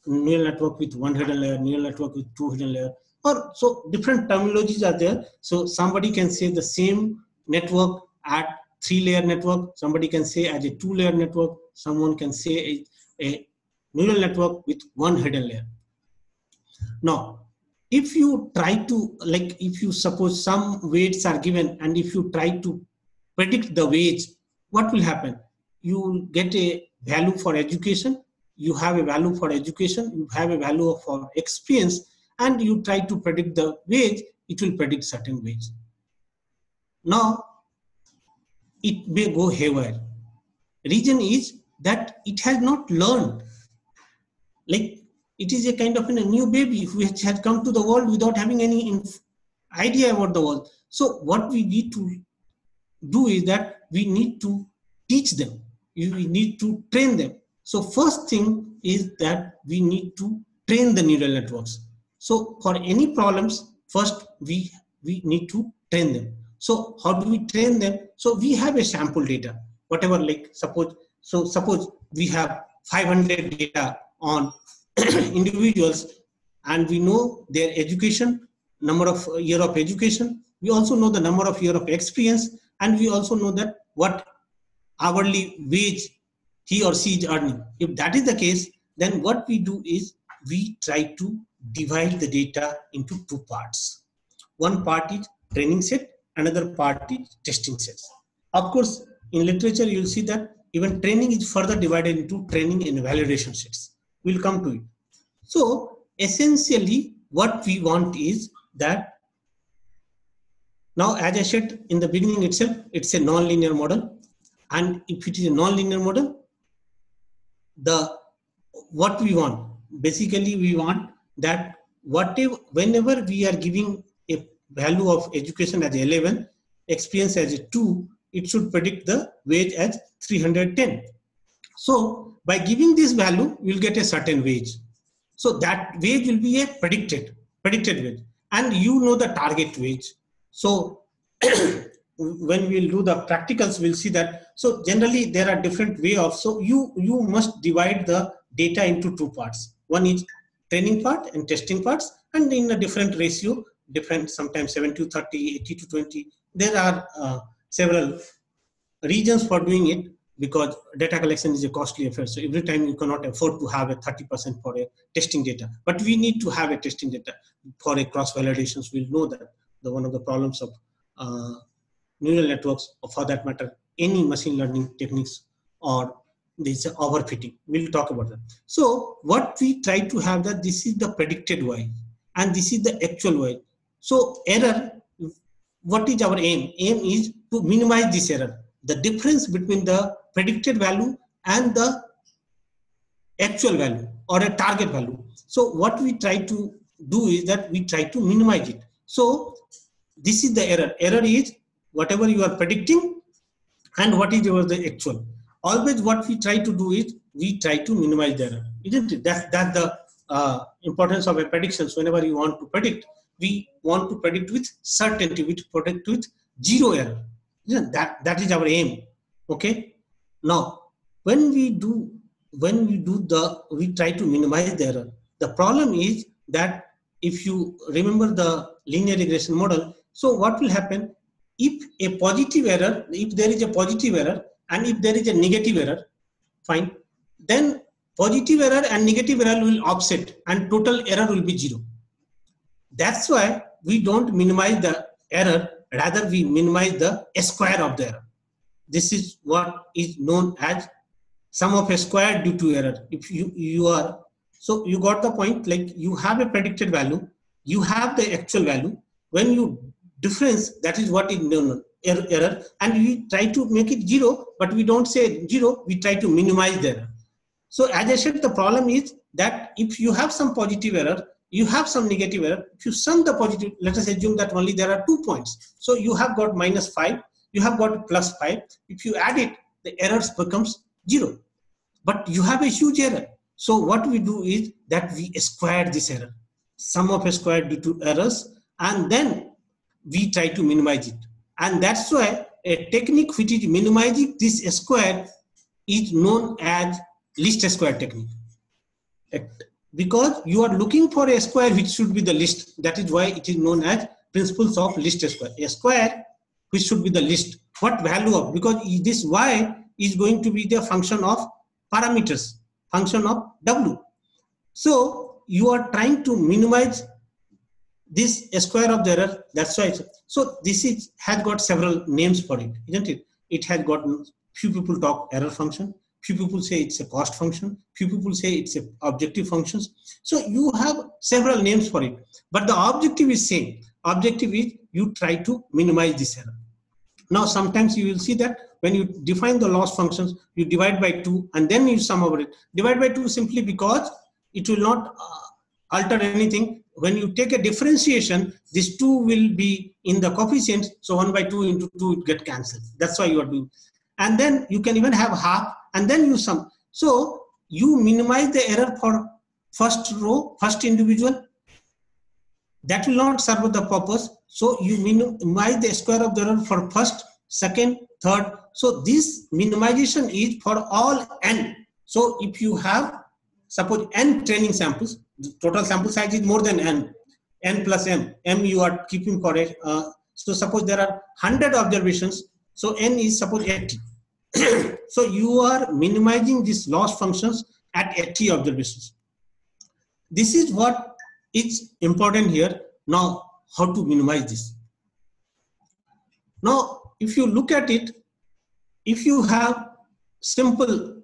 neural network with 1 hidden layer, neural network with 2 hidden layer, or so different terminologies are there. So somebody can say the same network at 3-layer network, somebody can say as a 2-layer network, someone can say a neural network with 1 hidden layer. Now, if you try to, if you suppose some weights are given, and if you try to predict the wage, what will happen? You will get a value for education, you have a value for education, you have a value for experience, and you try to predict the wage, it will predict certain wage. Now, it may go haywire. Reason is that it has not learned. It is a kind of a new baby which has come to the world without having any idea about the world. So what we need to do is that we need to teach them. We need to train them. So first thing is that we need to train the neural networks. So for any problems, first we need to train them. So how do we train them? So we have a sample data, whatever, suppose we have 500 data on individuals, and we know their education, number of year of education. We also know the number of year of experience, and we also know that what hourly wage he or she is earning. If that is the case, then what we do is we try to divide the data into 2 parts. One part is training set, another part is testing sets. Of course, in literature, you'll see that even training is further divided into training and validation sets. We'll come to it. So essentially what we want is that, now as I said in the beginning itself, it's a non-linear model. And if it is a non-linear model, what we want, basically we want that whenever we are giving a value of education as 11, experience as a 2, it should predict the wage as 310. So by giving this value, we'll get a certain wage. So that wage will be a predicted wage, and you know the target wage. So when we'll do the practicals, we'll see that. So generally there are different way of, so you must divide the data into two parts. One is training part and testing parts, and in a different ratio, different, sometimes 70-30, 80-20. There are several reasons for doing it, because data collection is a costly affair. So every time you cannot afford to have a 30% for a testing data, but we need to have a testing data for a cross validations. We'll know that one of the problems of neural networks, or for that matter, any machine learning techniques, or this overfitting. We'll talk about that. So what we try to have, that this is the predicted y and this is the actual y. So error, what is our aim? Aim is to minimize this error, the difference between the predicted value and the actual value or a target value. So what we try to do is that we try to minimize it. So this is the error. Error is whatever you are predicting and what is the actual. Always what we try to do is we try to minimize the error, isn't it? That's the importance of a predictions. Whenever you want to predict, we want to predict with certainty, we predict with zero error. That is our aim. Okay. Now, when we try to minimize the error. The problem is that if you remember the linear regression model, so what will happen if a positive error, if there is a positive error and if there is a negative error, fine, then positive error and negative error will offset and total error will be zero. That's why we don't minimize the error, rather we minimize the square of the error. This is what is known as sum of a square due to error. If you are, so you got the point, like you have a predicted value, you have the actual value. When you difference, that is what is known error, and we try to make it zero, but we don't say zero, we try to minimize the error. So as I said, the problem is that if you have some positive error, you have some negative error. If you sum the positive, let us assume that only there are 2 points. So you have got -5, you have got +5. If you add it, the errors becomes 0. But you have a huge error. So what we do is that we square this error, sum of a square due to errors, and then we try to minimize it. And that's why a technique which is minimizing this square is known as least square technique. Because you are looking for a square which should be the least. That is why it is known as principles of least square. A square which should be the least. What value of? Because this y is going to be the function of parameters, function of w. So you are trying to minimize this square of the error. That's why. So this has got several names for it, isn't it? It has got, few people talk error function. Few people say it's a cost function. Few people say it's a objective functions. So you have several names for it, but the objective is same. Objective is you try to minimize this error. Now, sometimes you will see that when you define the loss functions, you divide by 2 and then you sum over it. Divide by 2 simply because it will not alter anything. When you take a differentiation, this 2 will be in the coefficients. So 1 by 2 into 2, it get cancelled. That's why you are doing. And then you can even have half and then you sum. So you minimize the error for first row, first individual. That will not serve the purpose. So you minimize the square of the error for first, second, third. So this minimization is for all n. So if you have, suppose n training samples, the total sample size is more than n plus m. M you are keeping correct. So suppose there are 100 observations. So n is suppose 80. So you are minimizing these loss functions at 80 observations. This is what is important here. Now, how to minimize this? Now, if you look at it, if you have simple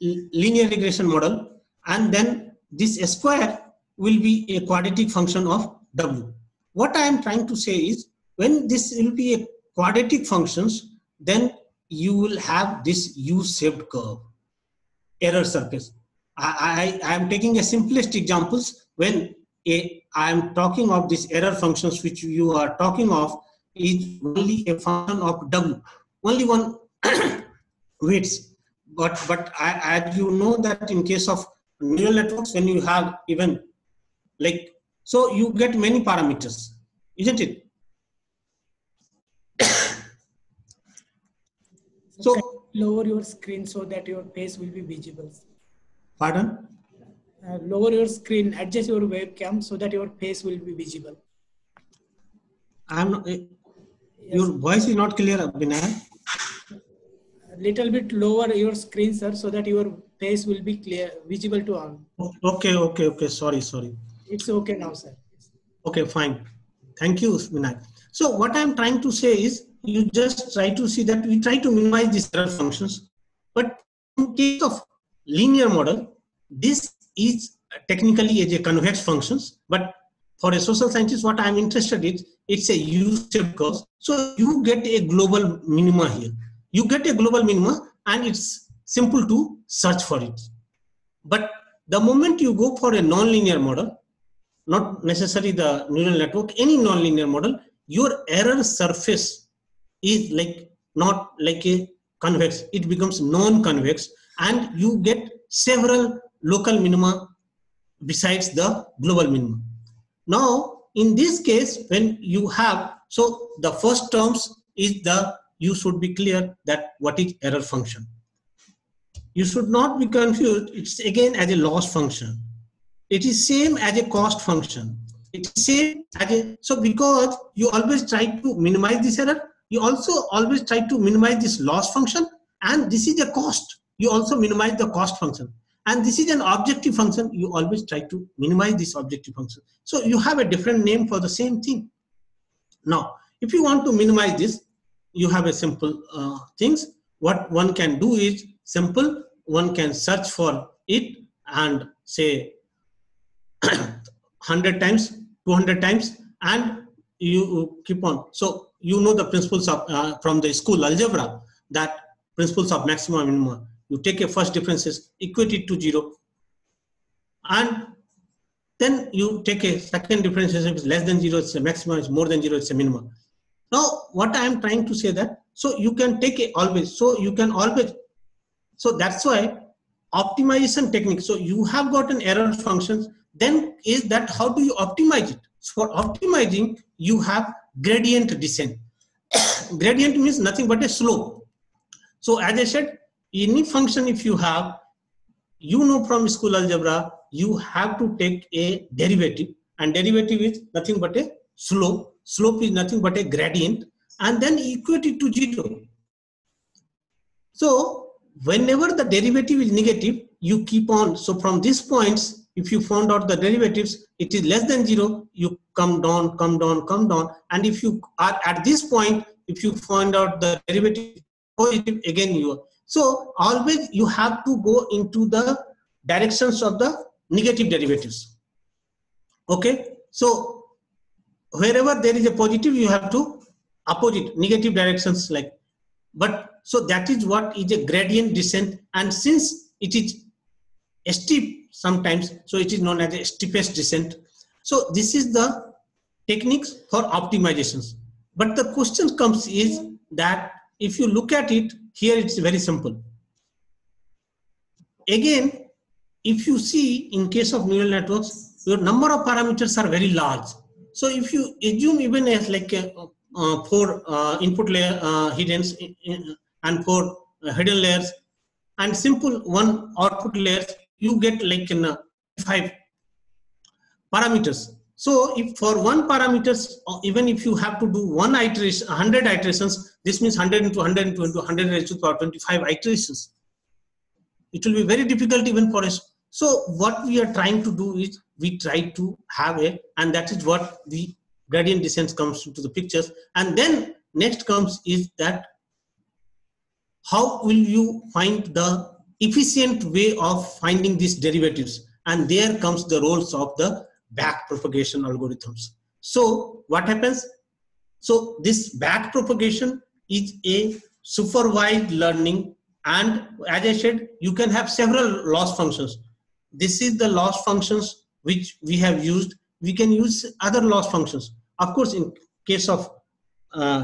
linear regression model and then this square will be a quadratic function of W. What I am trying to say is, when this will be a quadratic functions, then you will have this U-shaped curve, error surface. I am taking a simplest examples. When I am talking of these error functions which you are talking of is only a function of W, only one weights. But as you know that in case of neural networks, when you have even like, so you get many parameters, isn't it? So lower your screen so that your face will be visible. Pardon? Lower your screen, adjust your webcam so that your face will be visible. I'm not, your voice is not clear, Abhinay. A little bit lower your screen, sir, so that your face will be clear, visible to all. Okay. Sorry. It's okay now, sir. Okay, fine. Thank you, Vinayak. So what I'm trying to say is, you just try to see that we try to minimize these error functions. But in case of linear model, this is technically a convex functions. But for a social scientist, what I'm interested in, it's a U-shaped curve. So you get a global minima here. You get a global minima, and it's simple to search for it. But the moment you go for a non-linear model, not necessarily the neural network, any non-linear model, your error surface is like not like a convex, it becomes non-convex, and you get several local minima besides the global minimum. Now, in this case, when you have, so the first terms is the, you should be clear that what is error function. You should not be confused. It's again as a loss function. It is same as a cost function. It is same as a, so because you always try to minimize this error, you also always try to minimize this loss function, and this is a cost. You also minimize the cost function. And this is an objective function. You always try to minimize this objective function. So you have a different name for the same thing. Now, if you want to minimize this, you have a simple things. What one can do is simple. One can search for it and say 100 times, 200 times, and you keep on. So you know the principles of from the school algebra, that principles of maximum and minimum. You take a first differences, equate it to 0, and then you take a second differences. If it's less than 0, it's a maximum. It's more than 0, it's a minimum. Now, what I am trying to say that, so you can take a always. So you can always. So that's why optimization technique. So you have got an error functions. Then is that how do you optimize it? So for optimizing, you have gradient descent. Gradient means nothing but a slope. So as I said, any function if you have, you know from school algebra, you have to take a derivative, and derivative is nothing but a slope. Slope is nothing but a gradient, and then equate it to 0. So whenever the derivative is negative, you keep on. So from these points, if you found out the derivatives, it is less than 0, you come down. And if you are at this point, if you find out the derivative positive, again you are. So always you have to go into the directions of the negative derivatives. Okay. So wherever there is a positive, you have to opposite negative directions like, but so that is what is a gradient descent. And since it is steep sometimes, so it is known as a steepest descent. So this is the techniques for optimizations. But the question comes is that if you look at it, here it's very simple. Again, if you see in case of neural networks, your number of parameters are very large. So if you assume even as like a 4 input layer hidden and 4 hidden layers and simple 1 output layers, you get like in 5 parameters. So if for 1 parameters, even if you have to do 1 iteration, 100 iterations, this means 100 into 100 into 100 raised to the power 25 iterations. It will be very difficult even for us. So what we are trying to do is we try to have a, and that is what the gradient descent comes into the pictures. And then next comes is that how will you find the efficient way of finding these derivatives. And there comes the roles of the back propagation algorithms. So what happens? So this back propagation is a supervised learning, and as I said, you can have several loss functions. This is the loss functions which we have used. We can use other loss functions. Of course, in case of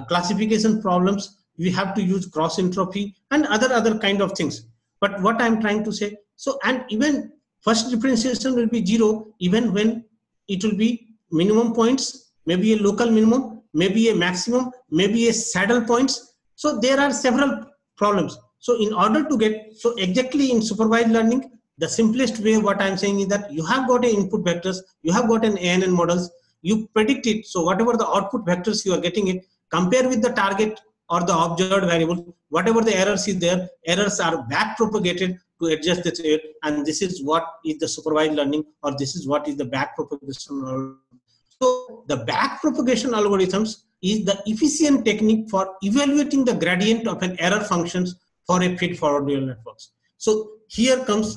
classification problems, we have to use cross entropy and other kind of things. But what I'm trying to say, so, and even first differentiation will be 0 even when it will be minimum points, maybe a local minimum, maybe a maximum, maybe a saddle points. So there are several problems. So in order to get, so exactly in supervised learning, the simplest way what I'm saying is that you have got an input vectors, you have got an ANN models, you predict it. So whatever the output vectors you are getting it, compare with the target or the observed variable, whatever the errors is there, errors are back propagated to adjust the state, and this is what is the supervised learning, or this is what is the back propagation. So the back propagation algorithms is the efficient technique for evaluating the gradient of an error functions for a feed-forward neural networks. So here comes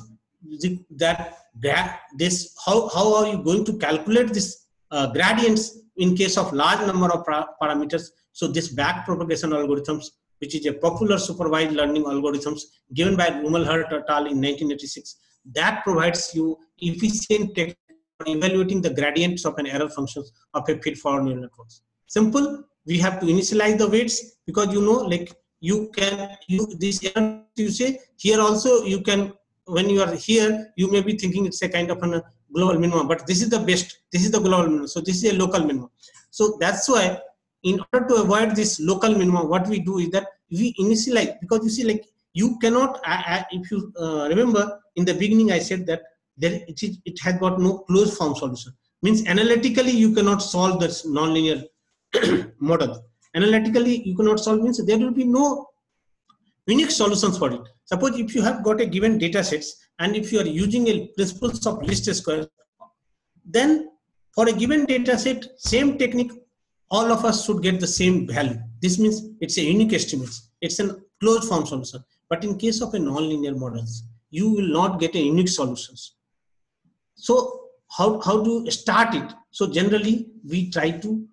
this how are you going to calculate this gradients in case of large number of parameters. So this back propagation algorithms, which is a popular supervised learning algorithms given by Rumelhart et al. In 1986, that provides you efficient technique for evaluating the gradients of an error functions of a feed-forward neural networks. Simple, we have to initialize the weights, because you know, like this error you say here also you can, when you are here, you may be thinking it's a kind of a global minimum, but this is the best, this is the global minimum, so this is a local minimum. So that's why in order to avoid this local minimum, what we do is that we initialize, because you see, like you cannot, if you remember in the beginning I said that it has got no closed form solution, means analytically you cannot solve this nonlinear model. Analytically you cannot solve, means there will be no unique solutions for it. Suppose if you have got a given data sets, and if you are using a principles of least squares, then for a given data set, same technique, all of us should get the same value. This means it's a unique estimate. It's a closed form solution. But in case of a nonlinear models, you will not get a unique solutions. So how to start it? So generally we try to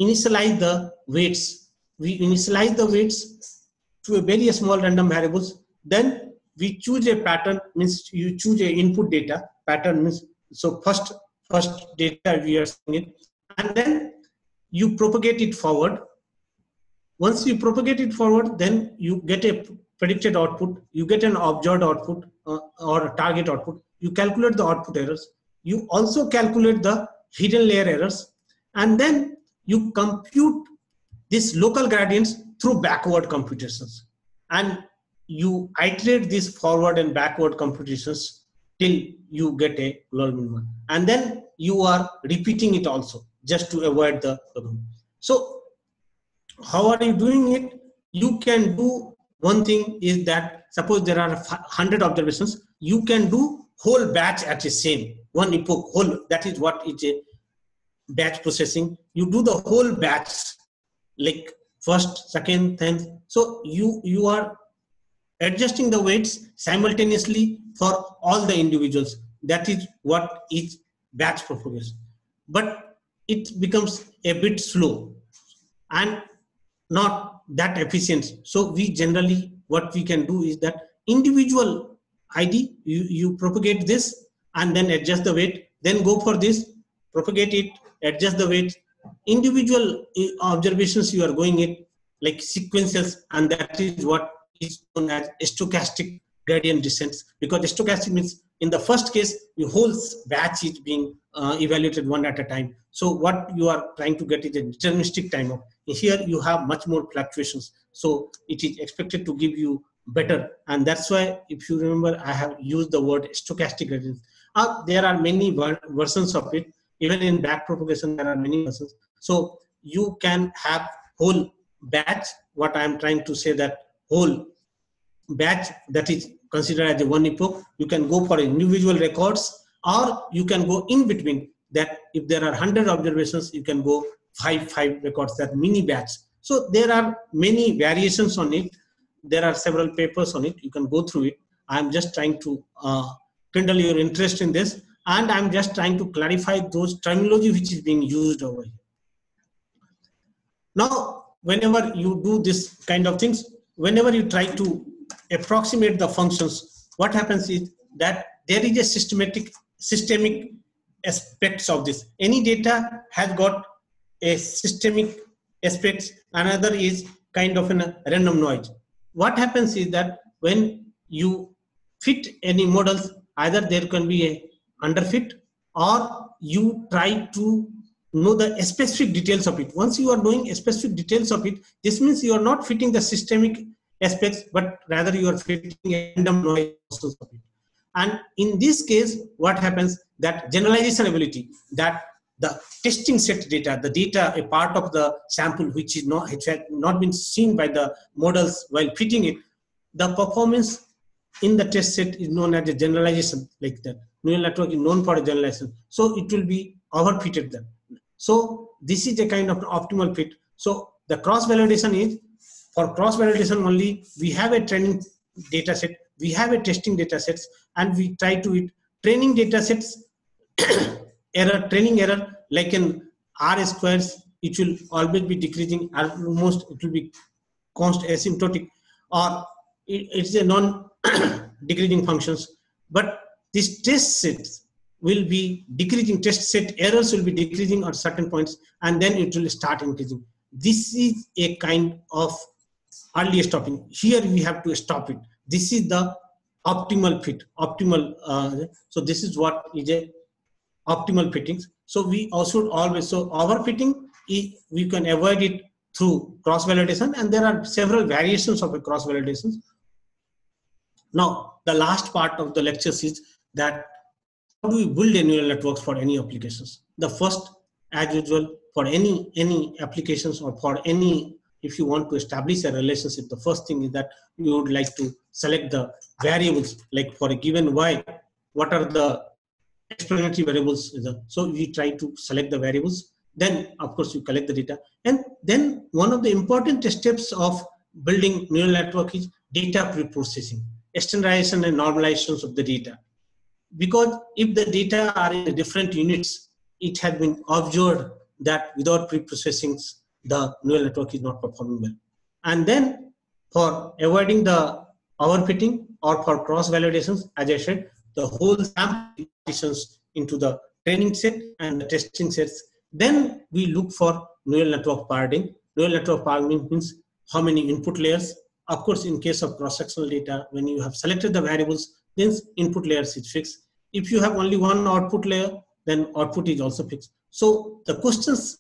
initialize the weights. We initialize the weights to a very small random variables. Then we choose a pattern, means you choose a input data pattern, means so first data we are seeing it, and then you propagate it forward. Once you propagate it forward, then you get a predicted output, you get an observed output or a target output. You calculate the output errors. You also calculate the hidden layer errors, and then you compute these local gradients through backward computations, and you iterate these forward and backward computations till you get a global minimum, and then you are repeating it also just to avoid the problem. So how are you doing it? You can do one thing is that suppose there are 100 observations, you can do whole batch at the same one epoch whole. That is what is a batch processing. You do the whole batch, like first, second, 10th. So you are adjusting the weights simultaneously for all the individuals. That is what is batch propagation. But it becomes a bit slow and not that efficient. So we generally, what we can do is that individual ID, you propagate this and then adjust the weight, then go for this, propagate it, adjust the weight. Individual observations you are going it like sequences, and that is what is known as stochastic gradient descents, because stochastic means in the first case the whole batch is being evaluated one at a time. So what you are trying to get is a deterministic time of. Here you have much more fluctuations, so it is expected to give you better, and that's why if you remember I have used the word stochastic gradient. There are many versions of it. Even in back propagation there are many versions. So you can have whole batch. What I am trying to say, that whole batch that is considered as a one epoch, you can go for individual records, or you can go in between, that if there are 100 observations you can go 5 records, that mini batch. So there are many variations on it. There are several papers on it, you can go through it. I'm just trying to kindle your interest in this, and I'm just trying to clarify those terminology which is being used over here. Now, whenever you do this kind of things, whenever you try to approximate the functions, what happens is that there is a systemic aspects of this. Any data has got a systemic aspects, another is kind of a random noise. What happens is that when you fit any models, either there can be a underfit, or you try to know the specific details of it. Once you are knowing specific details of it, this means you are not fitting the systemic aspects, but rather you are fitting a random noise of it. And in this case, what happens, that generalization ability, that the testing set data, the data, a part of the sample which had not been seen by the models while fitting it, the performance in the test set is known as a generalization, like that. Neural network is known for a generalization. So it will be overfitted then. So this is a kind of optimal fit. So the cross-validation is, for cross-validation only, we have a training data set, we have a testing data sets, and we try to it training data sets training error, like in R squares, it will always be decreasing, almost it will be constant asymptotic, or it's a non-decreasing functions. But these test sets will be decreasing, test set errors will be decreasing at certain points, and then it will start increasing. This is a kind of early stopping. Here we have to stop it. This is the optimal fit, so this is what is a optimal fittings. So we also always, so overfitting, we can avoid it through cross-validation, and there are several variations of a cross-validation. Now, the last part of the lectures is that how do we build a neural networks for any applications? The first, as usual, for any applications, or for any, if you want to establish a relationship, the first thing is that you would like to select the variables, like for a given y, what are the explanatory variables. So we try to select the variables, then of course you collect the data, and then one of the important steps of building neural network is data pre-processing, standardization and normalizations of the data. Because if the data are in different units, it has been observed that without pre-processing, the neural network is not performing well. And then for avoiding the overfitting or for cross-validations, as I said, the whole sample partitions into the training set and the testing sets. Then we look for neural network parting. Neural network parting means how many input layers. Of course, in case of cross-sectional data, when you have selected the variables, then input layers is fixed. If you have only one output layer, then output is also fixed. So the questions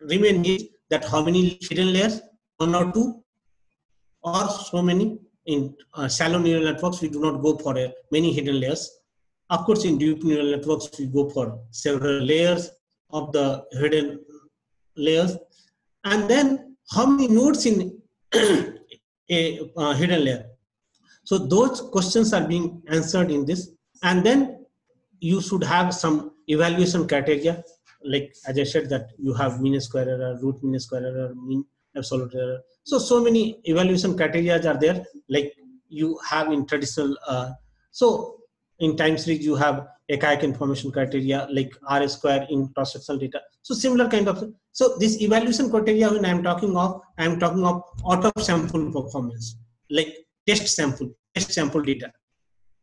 remain is that how many hidden layers, 1 or 2, or so many. In shallow neural networks, we do not go for many hidden layers. Of course, in deep neural networks, we go for several layers of the hidden layers. And then how many nodes in a hidden layer? So those questions are being answered in this. And then you should have some evaluation criteria, like as I said, that you have mean square error, root mean square error, mean absolute error. So many evaluation criteria are there, like you have in traditional. So in time series, you have archaic information criteria like R square in cross-sectional data. So similar kind of. So this evaluation criteria, when I'm talking of out of sample performance, like test sample data.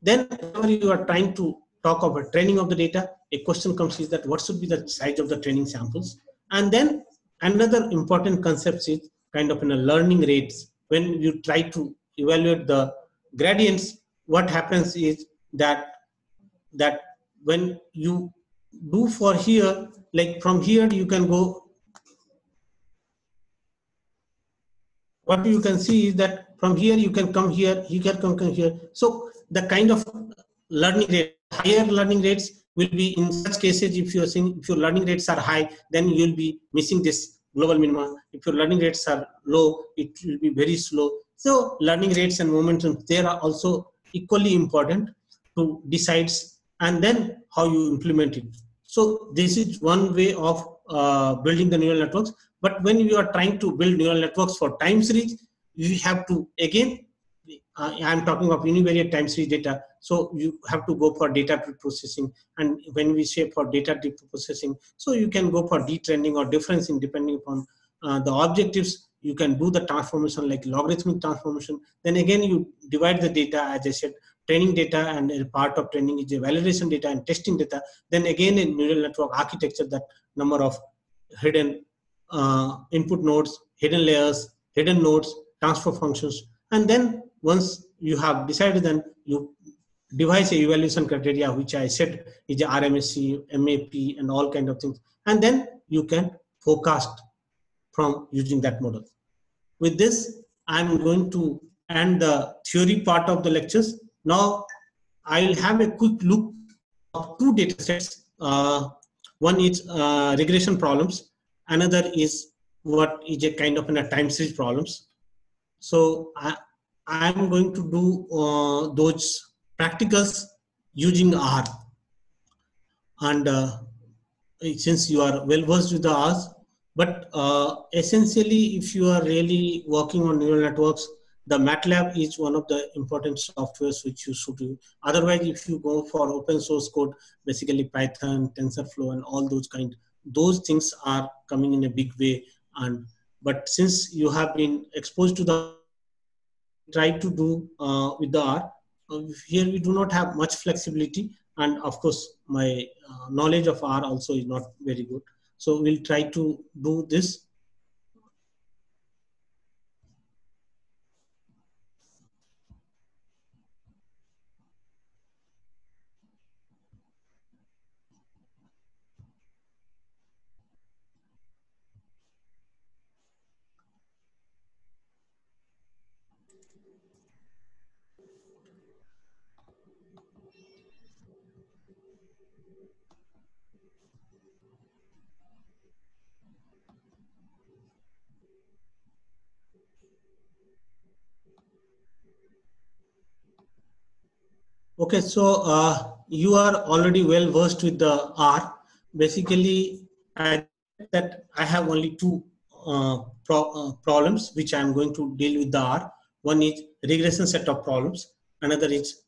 Then whenever you are trying to talk about training of the data, a question comes is that what should be the size of the training samples? And then another important concept is kind of in a learning rates. When you try to evaluate the gradients, what happens is that when you do for here, like from here you can go, what you can see is that from here you can come here, you can come here. So the kind of learning rate, higher learning rates will be in such cases, if you are saying if your learning rates are high, then you will be missing this global minima. If your learning rates are low, it will be very slow. So learning rates and momentum, they are also equally important to decide, and then how you implement it. So this is one way of building the neural networks. But when you are trying to build neural networks for time series, you have to, again, I'm talking of univariate time series data. So you have to go for data processing. And when we say for data processing, so you can go for detrending or differencing depending upon the objectives. You can do the transformation like logarithmic transformation. Then again, you divide the data, as I said, training data, and a part of training is a validation data and testing data. Then again, in neural network architecture, that number of hidden input nodes, hidden layers, hidden nodes, transfer functions. And then once you have decided, then you devise a evaluation criteria, which I said is a RMSE, MAP, and all kind of things. And then you can forecast from using that model. With this, I'm going to end the theory part of the lectures. Now, I'll have a quick look of two data sets. One is regression problems. Another is what is a kind of a time series problems. So I'm going to do those practicals using R. And since you are well versed with the R's, but essentially, if you are really working on neural networks, the MATLAB is one of the important softwares which you should use. Otherwise, if you go for open source code, basically Python, TensorFlow, and all those things are coming in a big way. But since you have been exposed to the, try to do with the R. Here we do not have much flexibility, and of course my knowledge of R also is not very good. So we'll try to do this. Okay, so you are already well versed with the R. Basically, that I have only two problems which I am going to deal with the R. One is regression set of problems. Another is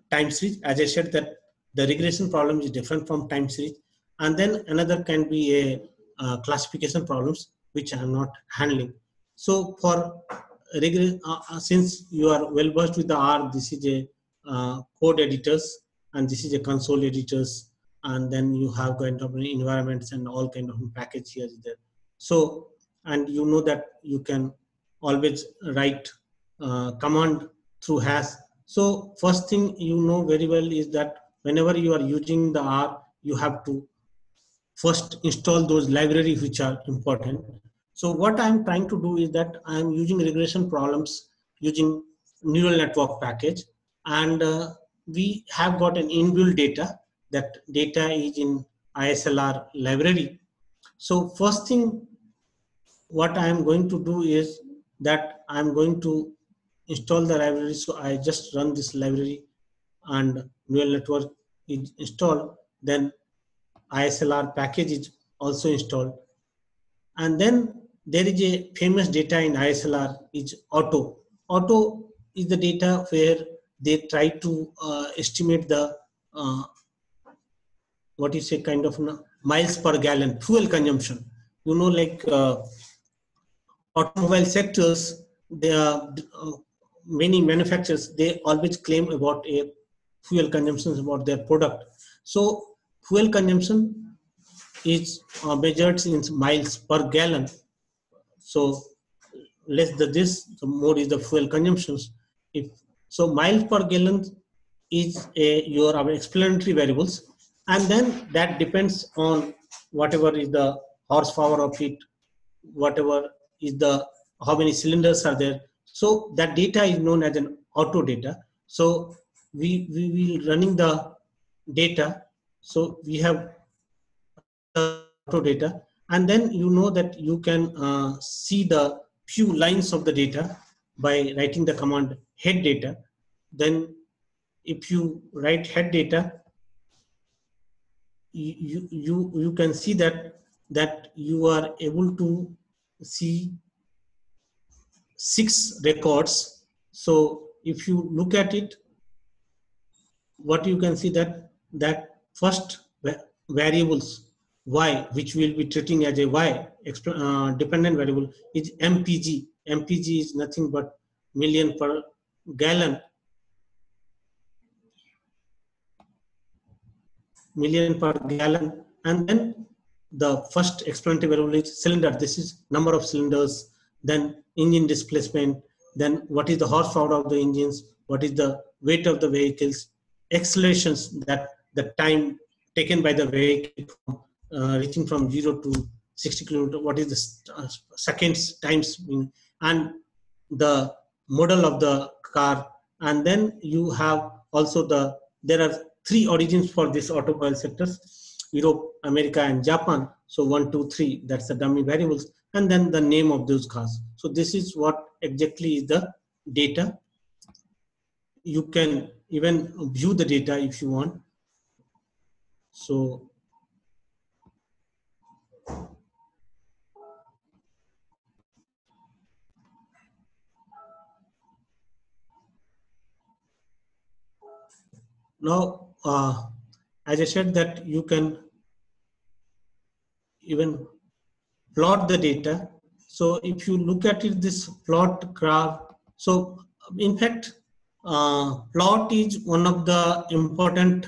time series. As I said, that the regression problem is different from time series. And then another can be a classification problems which I am not handling. So for since you are well versed with the R, this is a code editors, and this is a console editors, and then you have kind of environments and all kind of package here is there. So, and you know that you can always write command through hash. So first thing you know very well is that whenever you are using the R, you have to first install those libraries which are important. So what I'm trying to do is that I'm using regression problems using neural network package, and we have got an inbuilt data. That data is in ISLR library. So first thing what I am going to do is that I'm going to install the library. So I just run this library and neural network is installed. Then ISLR package is also installed. And then there is a famous data in ISLR is auto. Auto is the data where they try to estimate the what you say kind of miles per gallon fuel consumption. You know, like automobile sectors, there are many manufacturers, they always claim about a fuel consumption about their product. So fuel consumption is measured in miles per gallon. So less than this, the more is the fuel consumptions. If so, miles per gallon is your explanatory variables, and then that depends on whatever is the horsepower of it, whatever is the how many cylinders are there. So that data is known as an auto data. So we will running the data. So we have auto data, and then you know that you can see the few lines of the data by writing the command head data. Then if you write head data, you can see that you are able to see 6 records. So if you look at it, what you can see that first variables y, which we'll be treating as a y dependent variable, is MPG. MPG is nothing but million per gallon. Million per gallon. And then the first explanatory variable is cylinder. This is number of cylinders, then engine displacement, then what is the horsepower of the engines, what is the weight of the vehicles, accelerations, that the time taken by the vehicle from, reaching from 0 to 60 kilometers, what is the seconds times, and the model of the car. And then you have also there are 3 origins for this automobile sectors: Europe, America, and Japan. So 1, 2, 3, that's the dummy variables, and then the name of those cars. So this is what exactly is the data. You can even view the data if you want. So now, as I said, that you can even plot the data. So if you look at it, this plot graph, so in fact, plot is one of the important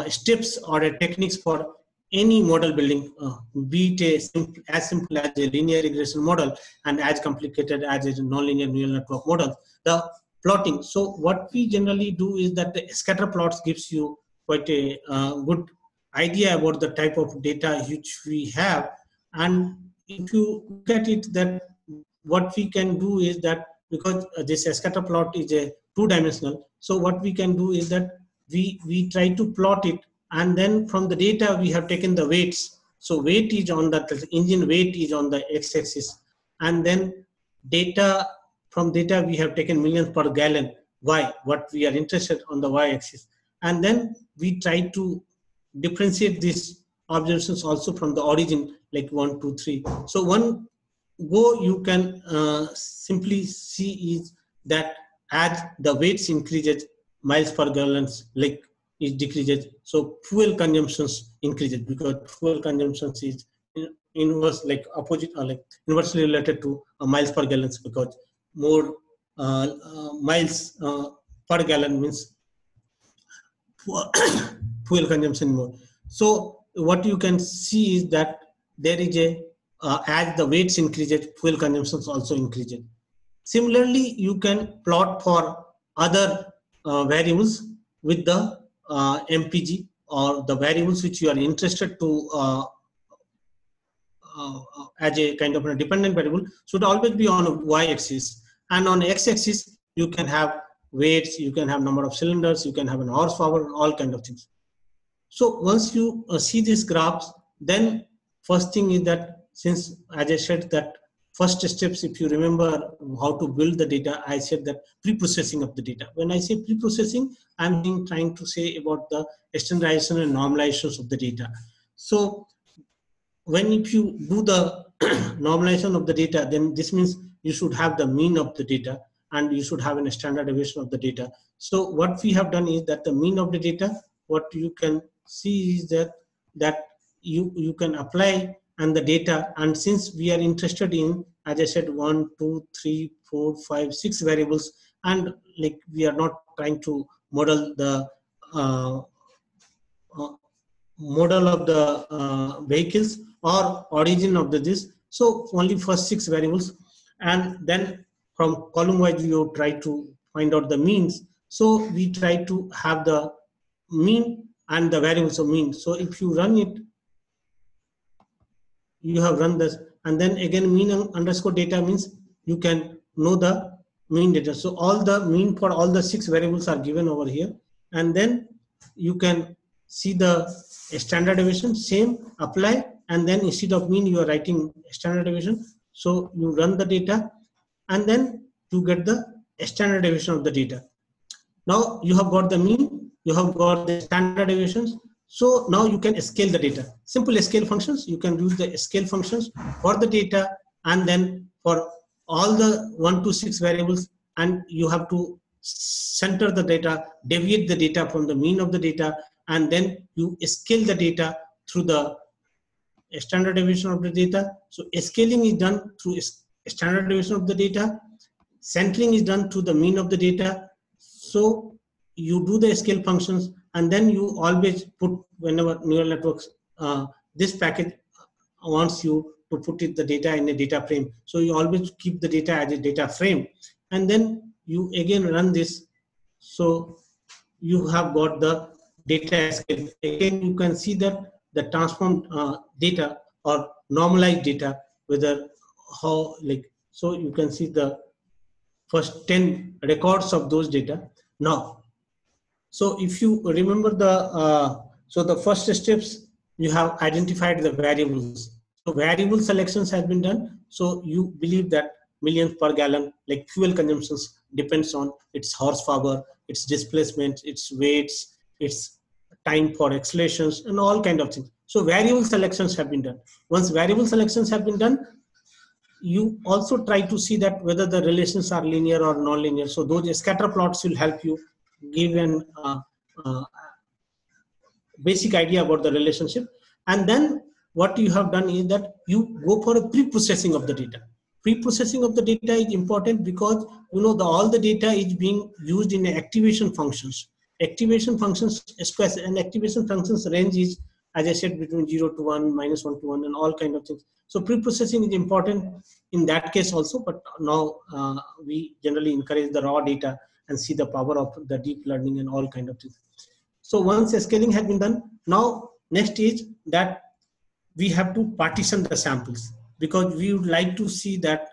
steps or techniques for any model building, be it as simple as a linear regression model and as complicated as a nonlinear neural network model, the plotting. So what we generally do is that the scatter plots gives you quite a good idea about the type of data which we have. And if you look at it, that what we can do is that, because this scatter plot is a 2-dimensional, so what we can do is that we try to plot it, and then from the data we have taken the weights. So weight is on the engine weight is on the x-axis, and then from data we have taken millions per gallon y, what we are interested on the y-axis, and then we try to differentiate these observations also from the origin, like 1, 2, 3. So one go you can simply see is that as the weights increases, miles per gallon like it decreases, so fuel consumptions increases, because fuel consumptions is inverse, like opposite, or like inversely related to miles per gallon, because more miles per gallon means fuel consumption more. So what you can see is that there is a as the weights increases, fuel consumptions also increases. Similarly, you can plot for other variables with the MPG, or the variables which you are interested to as a kind of a dependent variable should always be on y-axis, and on x-axis you can have weights, you can have number of cylinders, you can have an horsepower, all kind of things. So once you see these graphs, then first thing is that, since as I said that first steps, if you remember how to build the data, I said that pre-processing of the data. When I say pre-processing, I'm trying to say about the standardization and normalizations of the data. So if you do the normalization of the data, then this means you should have the mean of the data, and you should have a standard deviation of the data. So what we have done is that the mean of the data, what you can see is that you can apply and the data, and since we are interested in, as I said, 1, 2, 3, 4, 5, 6 variables, and like we are not trying to model the model of the vehicles or origin of this, so only first 6 variables, and then from column wise you try to find out the means. So we try to have the mean and the variables of mean. So if you run it, you have run this, and then again mean underscore data means you can know the mean data. So all the mean for all the 6 variables are given over here, and then you can see the standard deviation, same apply, and then instead of mean you are writing standard deviation. So you run the data, and then you get the standard deviation of the data. Now you have got the mean, you have got the standard deviations. So now you can scale the data. Simple scale functions, you can use the scale functions for the data, and then for all the 1 to 6 variables, and you have to center the data, deviate the data from the mean of the data, and then you scale the data through the standard deviation of the data. So scaling is done through standard deviation of the data. Centering is done to the mean of the data. So you do the scale functions, and then you always put, whenever neural networks, this package wants you to put the data in a data frame. So you always keep the data as a data frame, and then you again run this. So you have got the data scale. Again, you can see that the transformed data or normalized data, whether how, like, so you can see the first 10 records of those data. Now, so if you remember the, so the first steps, you have identified the variables. So variable selections have been done. So you believe that millions per gallon, like fuel consumptions, depends on its horsepower, its displacement, its weights, its time for accelerations, and all kind of things. So variable selections have been done. Once variable selections have been done, you also try to see that whether the relations are linear or non-linear. So those scatter plots will help you give an basic idea about the relationship. And then what you have done is that you go for a pre-processing of the data. Pre-processing of the data is important because all the data is being used in activation functions. Activation functions, and activation functions range is, as I said, between 0 to 1, -1 to 1, and all kind of things. So pre-processing is important in that case also, but now we generally encourage the raw data and see the power of the deep learning and all kind of things. So once scaling has been done, now next is that we have to partition the samples, because we would like to see that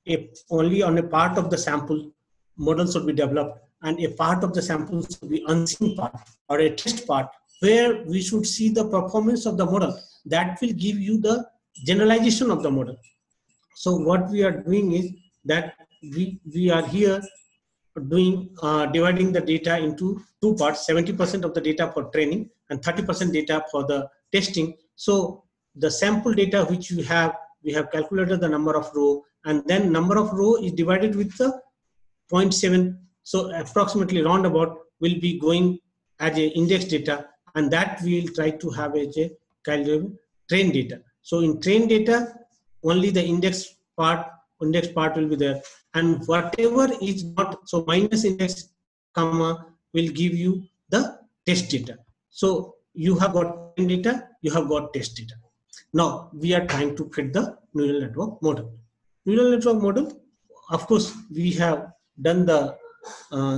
if only on a part of the sample models should be developed, and a part of the sample should be unseen part or a test part, where we should see the performance of the model. That will give you the generalization of the model. So what we are doing is that we are here doing dividing the data into two parts: 70% of the data for training and 30% data for the testing. So the sample data which we have calculated the number of row, and then number of row is divided with the 0.7. So approximately roundabout will be going as a index data, and that we will try to have as a kind of train data. So in train data, only the index part will be there, and whatever is not, so minus index comma will give you the test data. So you have got train data, you have got test data. Now we are trying to fit the neural network model. Neural network model, of course, we have done the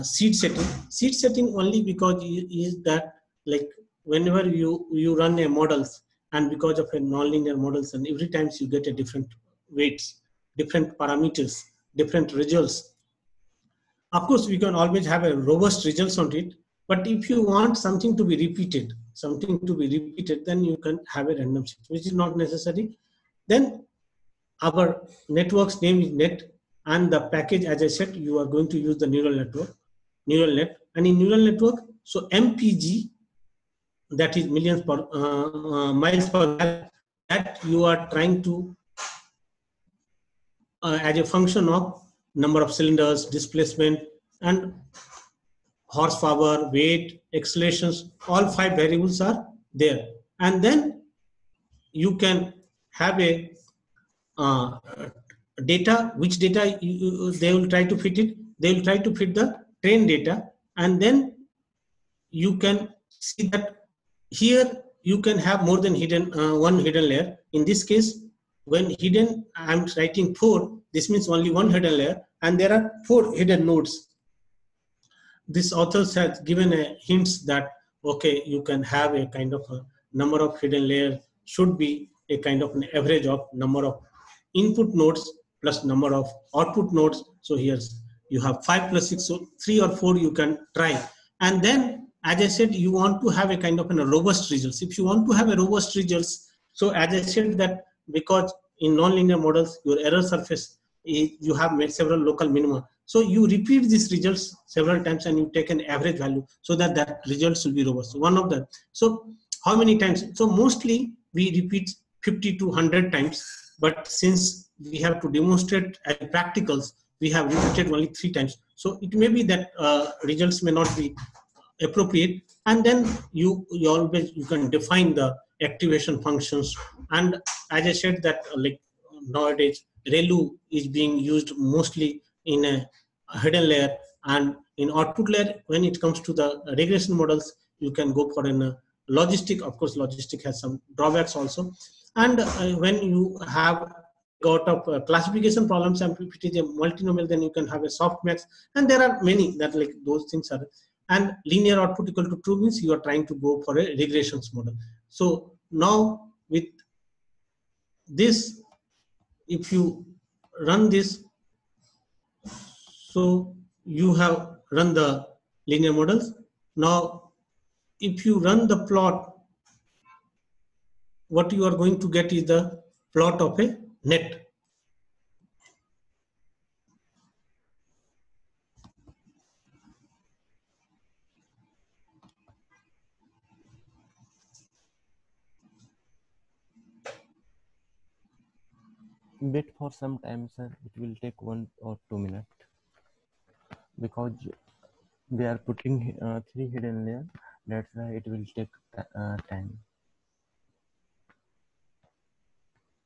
seed setting. Seed setting only because is that, like, whenever you run a models, and because of a nonlinear models, and every time you get a different weights, different parameters, different results. Of course, we can always have a robust results on it, but if you want something to be repeated, then you can have a random shift, which is not necessary. Then our network's name is net, and the package, as I said, you are going to use the neural net. And in neural network, so MPG, that is millions per miles per gallon, that you are trying to as a function of number of cylinders, displacement, and horsepower, weight, accelerations. All 5 variables are there, and then you can have a data. Which data they will try to fit it? They will try to fit the train data, and then you can see that here you can have more than one hidden layer. In this case, when hidden, I'm writing 4. This means only one hidden layer, and there are 4 hidden nodes. This authors has given a hints that okay, you can have a kind of a number of hidden layers should be a kind of an average of number of input nodes plus number of output nodes. So here's you have 5 plus 6, so 3 or 4 you can try. And then, as I said, you want to have a kind of a robust results. If you want to have a robust results, so as I said that because in nonlinear models, your error surface is, you have made several local minima. So you repeat these results several times and you take an average value so that that results will be robust. One of them. So how many times? So mostly we repeat 50 to 100 times. But since we have to demonstrate as practicals, we have repeated only 3 times. So it may be that results may not be appropriate, and then you can define the activation functions. And as I said that like nowadays ReLU is being used mostly in a hidden layer, and in output layer when it comes to the regression models you can go for a logistic. Of course logistic has some drawbacks also, and when you have got of classification problems and if it is a multinomial then you can have a softmax, and there are many that like those things are. And linear output equal to true means you are trying to go for a regressions model. So now with this, if you run this, so you have run the linear models. Now if you run the plot, what you are going to get is the plot of a net. Wait for some time, sir. It will take 1 or 2 minutes because they are putting 3 hidden layers. That's why it will take time.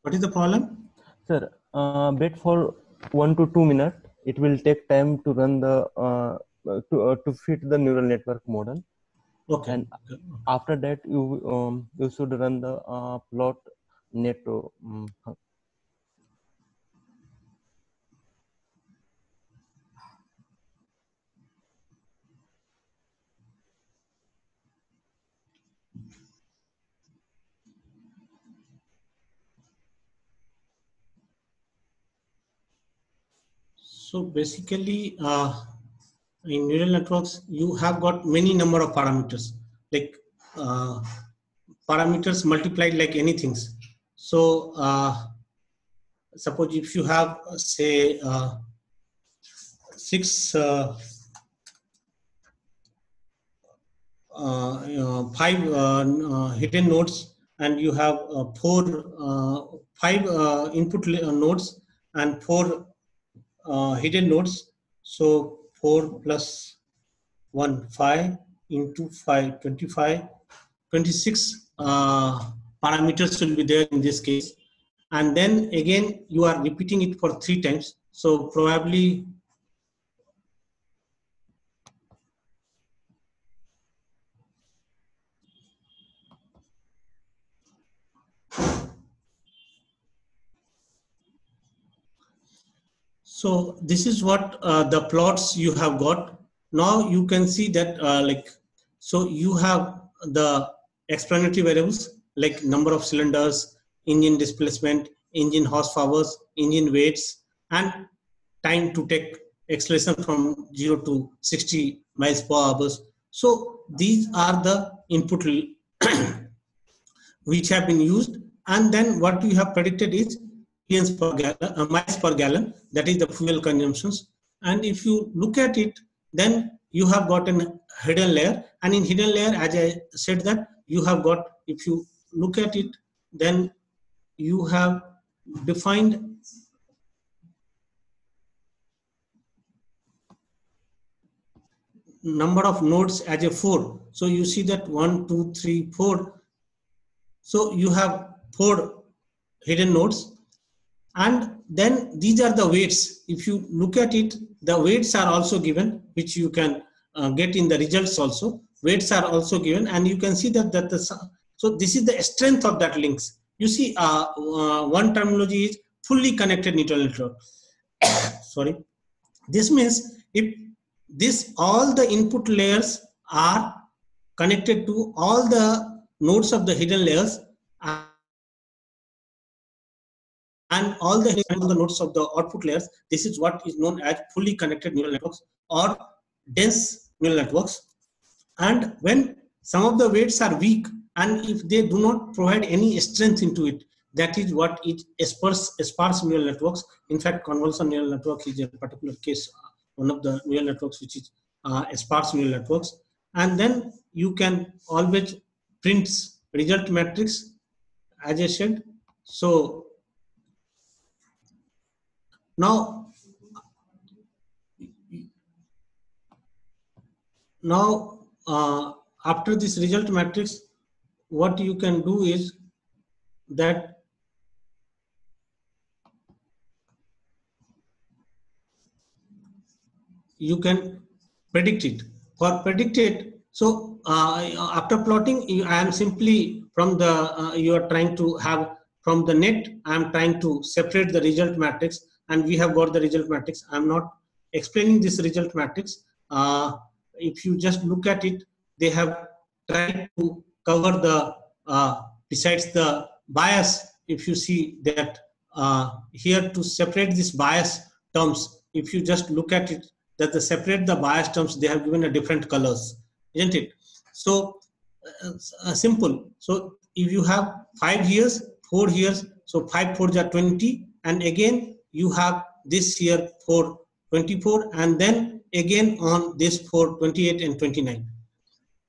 What is the problem? Sir, wait for 1 to 2 minutes. It will take time to run the to fit the neural network model. Okay. And after that, you should run the plot net. So basically, in neural networks, you have got many number of parameters, like parameters multiplied like anything. So suppose if you have say 6 5 hidden nodes, and you have 5 input nodes and 4 hidden nodes. So 4 plus 1, 5 into 5, 25, 26 parameters will be there in this case. And then again, you are repeating it for 3 times. So probably so this is what the plots you have got. Now you can see that like, so you have the explanatory variables like number of cylinders, engine displacement, engine horsepower, engine weights, and time to take acceleration from 0 to 60 miles per hour. So these are the input which have been used, and then what you have predicted is miles per gallon, that is the fuel consumptions. And if you look at it, then you have got a hidden layer, and in hidden layer, as I said, that you have got, if you look at it, then you have defined number of nodes as a 4. So you see that 1, 2, 3, 4. So you have 4 hidden nodes, and then these are the weights. If you look at it, the weights are also given, which you can get in the results also. Weights are also given, and you can see that so this is the strength of that links. You see, one terminology is fully connected neural network. Sorry, this means if all the input layers are connected to all the nodes of the hidden layers, and all the nodes of the output layers, this is what is known as fully connected neural networks or dense neural networks. And when some of the weights are weak, and if they do not provide any strength into it, that is what is sparse neural networks. In fact, convolutional neural network is a particular case, one of the neural networks which is sparse neural networks. And then you can always print result matrix, as I said. So Now, after this result matrix, what you can do is that you can predict it. For predicted, so after plotting, I am simply from the you are trying to have from the net. I am trying to separate the result matrix, and we have got the result matrix. I am not explaining this result matrix. If you just look at it, they have tried to cover the besides the bias. If you see that here to separate this bias terms, if you just look at it, that they separate the bias terms, they have given a different colors, isn't it? So simple. So if you have 5 years, 4 years, so 5 4s are 20, and again you have this here for 24, and then again on this for 28 and 29.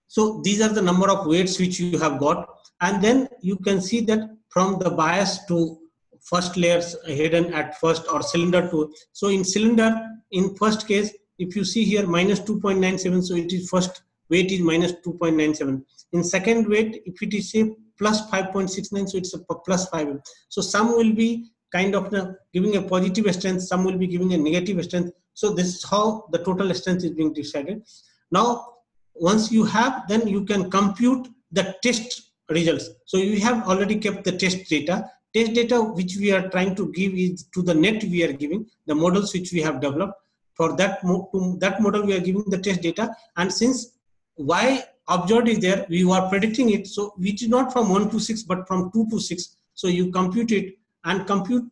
So these are the number of weights which you have got, and then you can see that from the bias to first layers hidden at first or cylinder to, so in cylinder, in first case, if you see here minus 2.97, so it is first weight is minus 2.97. In second weight, if it is say plus 5.69, so it's a plus 5. So some will be kind of giving a positive strength, some will be giving a negative strength. So this is how the total strength is being decided. Now, once you have, then you can compute the test results. So you have already kept the test data. Test data which we are trying to give is to the net we are giving, the models which we have developed. For that, to that model we are giving the test data, and since Y observed is there, we are predicting it, so which is not from 1 to 6 but from 2 to 6. So you compute it, and compute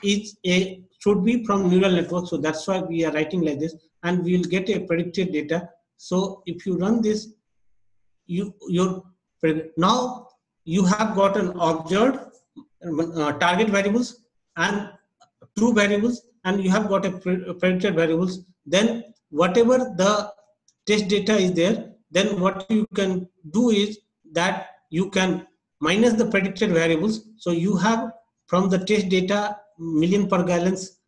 is a should be from neural network. So that's why we are writing like this, and we will get a predicted data. So if you run this, now you have got an observed target variables and true variables, and you have got a predicted variables. Then whatever the test data is there, then what you can do is that you can minus the predicted variables. So you have from the test data million per gallons,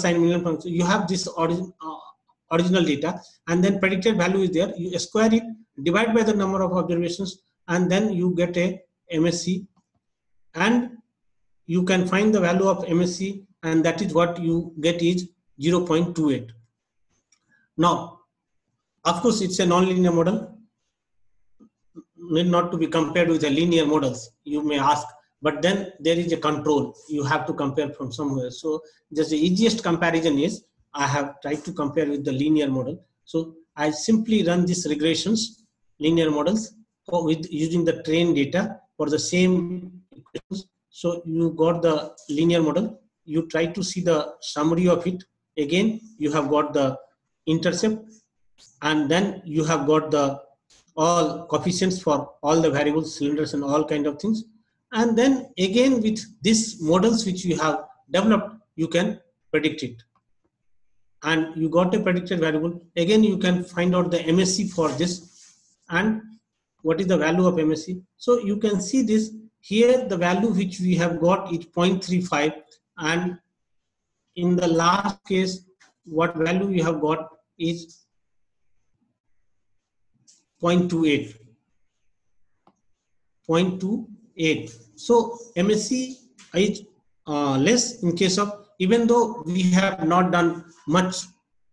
$sign million per, so you have this original data, and then predicted value is there. You square it, divide by the number of observations, and then you get a MSE, and you can find the value of MSE, and that is what you get is 0.28. Now, of course, it's a non-linear model, need not to be compared with the linear models, you may ask, but then there is a control. You have to compare from somewhere. So just the easiest comparison is, I have tried to compare with the linear model. So I simply run these regressions, linear models, with using the trained data for the same equations. So you got the linear model, you try to see the summary of it. Again, you have got the intercept, and then you have got the all coefficients for all the variables, cylinders, and all kind of things. And then again, with these models which you have developed, you can predict it. And you got a predicted variable. Again, you can find out the MSE for this, and what is the value of MSE. So you can see this here, the value which we have got is 0.35, and in the last case, what value we have got is 0.28. 0.28. So MSE is less in case of, even though we have not done much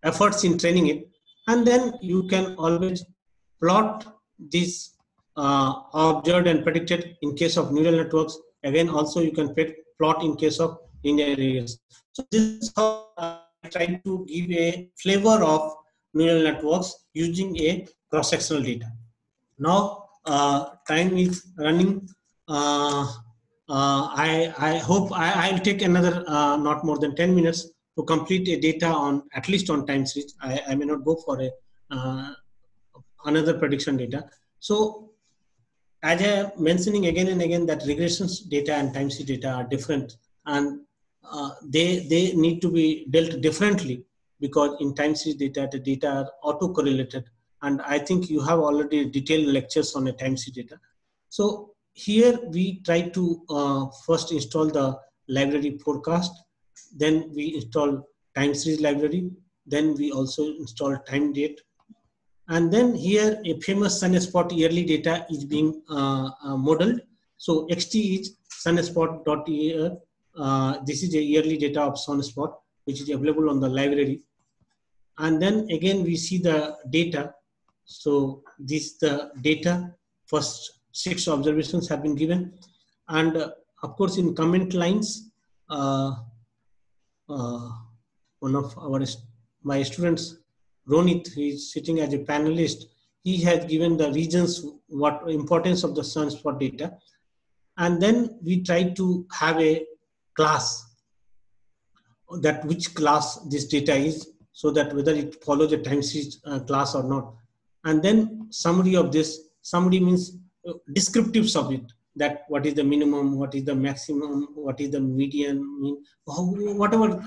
efforts in training it. And then you can always plot this observed and predicted in case of neural networks. Again, also you can plot in case of linear areas. So this is how I try to give a flavor of neural networks using a cross-sectional data. Now time is running. I hope I'll take another not more than 10 minutes to complete a data on, at least on time series. I may not go for a another prediction data. So as I am mentioning again and again that regressions data and time series data are different, and they need to be dealt differently, because in time series data, the data are auto-correlated, and I think you have already detailed lectures on a time series data. So here we try to first install the library forecast, then we install time series library, then we also install time date. And then here a famous sunspot yearly data is being modeled. So XT is sunspot.year. This is a yearly data of sunspot, which is available on the library. And then again, we see the data. So this is the data. First 6 observations have been given. And of course, in comment lines, one of my students, Ronit, who is sitting as a panelist, he has given the reasons, what importance of the sunspot data. And then we try to have a class, that which class this data is, so that whether it follows a time series class or not. And then summary of this, summary means descriptives of it, that what is the minimum, what is the maximum, what is the median, mean, whatever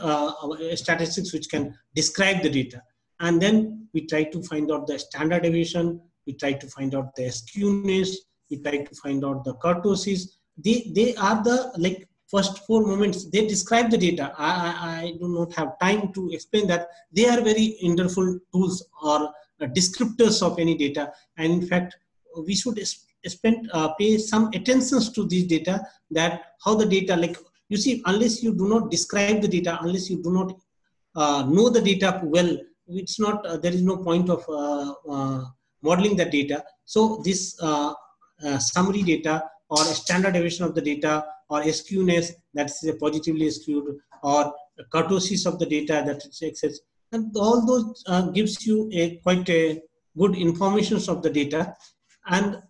statistics which can describe the data. And then we try to find out the standard deviation, we try to find out the skewness, we try to find out the kurtosis. They are the like first 4 moments, they describe the data. I do not have time to explain that. They are very wonderful tools or descriptors of any data. And in fact, we should pay some attention to these data, that how the data, like you see, unless you do not describe the data, unless you do not know the data well, it's not, there is no point of modeling the data. So this summary data or a standard deviation of the data, or skewness, that's a positively skewed, or kurtosis of the data, that is excess, and all those gives you quite a good information of the data. And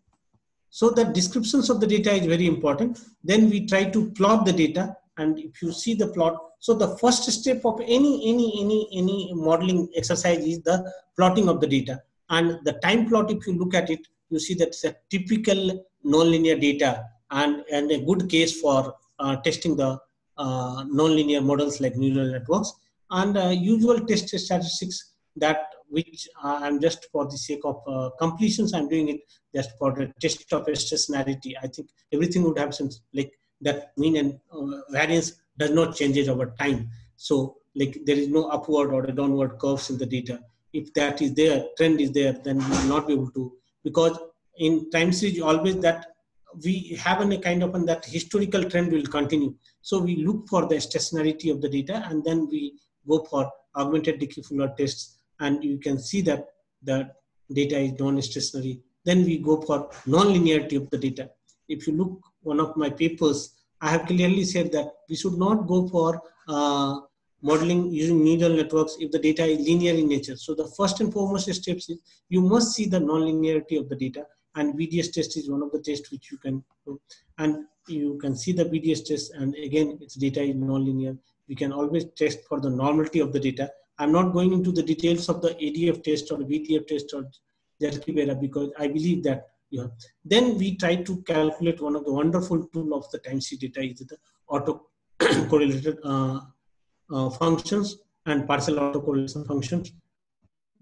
so the descriptions of the data is very important. Then we try to plot the data, and if you see the plot, so the first step of any modeling exercise is the plotting of the data. And the time plot, if you look at it, you see that it's a typical nonlinear data, and a good case for testing the nonlinear models like neural networks. And usual test statistics, that which I'm just for the sake of completions, I'm doing it just for the test of stationarity. I think everything would have some, like that mean and variance does not change over time. So like there is no upward or a downward curves in the data. If that is there, trend is there, then we will not be able to, because in time series always that we have a kind of that historical trend will continue. So we look for the stationarity of the data, and then we go for augmented Dickey-Fuller tests, and you can see that the data is non-stationary. Then we go for non-linearity of the data. If you look one of my papers, I have clearly said that we should not go for modeling using neural networks if the data is linear in nature. So the first and foremost steps is you must see the non-linearity of the data, and VDS test is one of the tests which you can do. And you can see the VDS test, and again, its data is non-linear. We can always test for the normality of the data. I'm not going into the details of the ADF test or the VTF test or Jerky-Bera, because I believe that then we try to calculate one of the wonderful tool of the time series data is the auto-correlated functions and partial autocorrelation functions,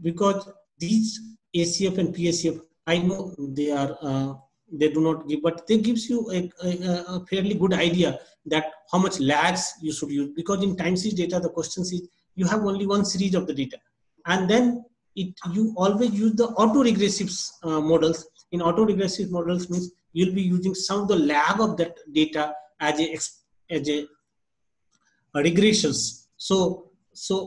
because these ACF and PACF, I know they are they do not give, but they gives you a fairly good idea that how much lags you should use, because in time series data the question is you have only one series of the data, and then you always use the autoregressive models. In autoregressive models means you'll be using some of the lag of that data as a regressions. So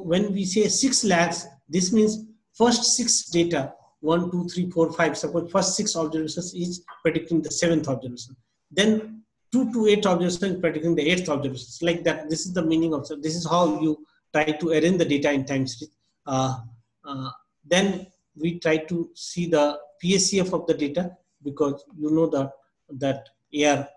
when we say 6 lags, this means first 6 data, 1, 2, 3, 4, 5, suppose first 6 observations is predicting the 7th observation. Then 2 to 8 observations predicting the 8th observations. Like that, this is the meaning of, so this is how you try to arrange the data in time series. Then we try to see the PACF of the data, because you know that AR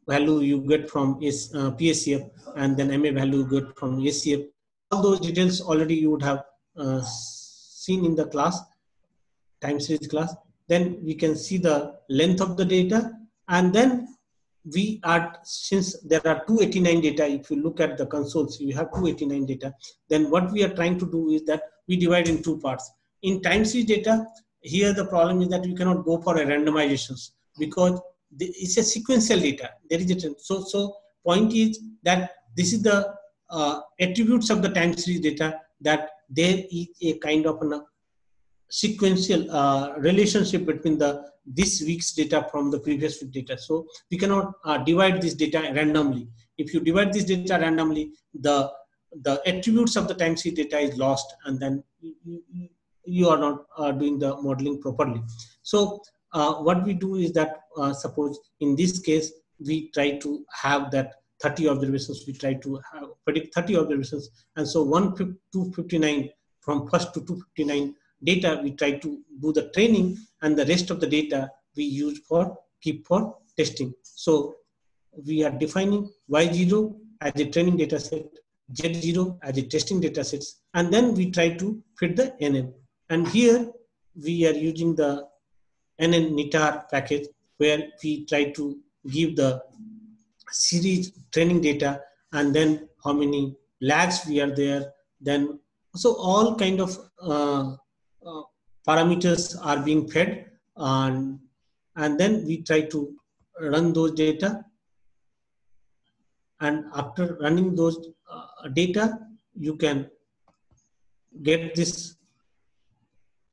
value you get from PACF, and then MA value you get from ACF. All those details already you would have seen in the class, time series class. Then we can see the length of the data, and then we are, since there are 289 data, if you look at the consoles, you have 289 data. Then what we are trying to do is that we divide in 2 parts. In time series data, here the problem is that you cannot go for a randomizations, because it's a sequential data. There is a trend. So point is that this is the attributes of the time series data, that there is a kind of a sequential relationship between this week's data from the previous week data. So we cannot divide this data randomly. If you divide this data randomly, the attributes of the time series data is lost, and then you are not doing the modeling properly. So what we do is that suppose in this case we try to have that 30 observations, we try to predict 30 observations, and so 259 from first to 259 data we try to do the training, and the rest of the data we use for keep for testing. So we are defining Y0 as a training data set, Z0 as a testing data sets, and then we try to fit the NN. And here we are using the NN NITAR package, where we try to give the series training data, and then how many lags we are there, then so all kind of parameters are being fed, and then we try to run those data, and after running those data you can get this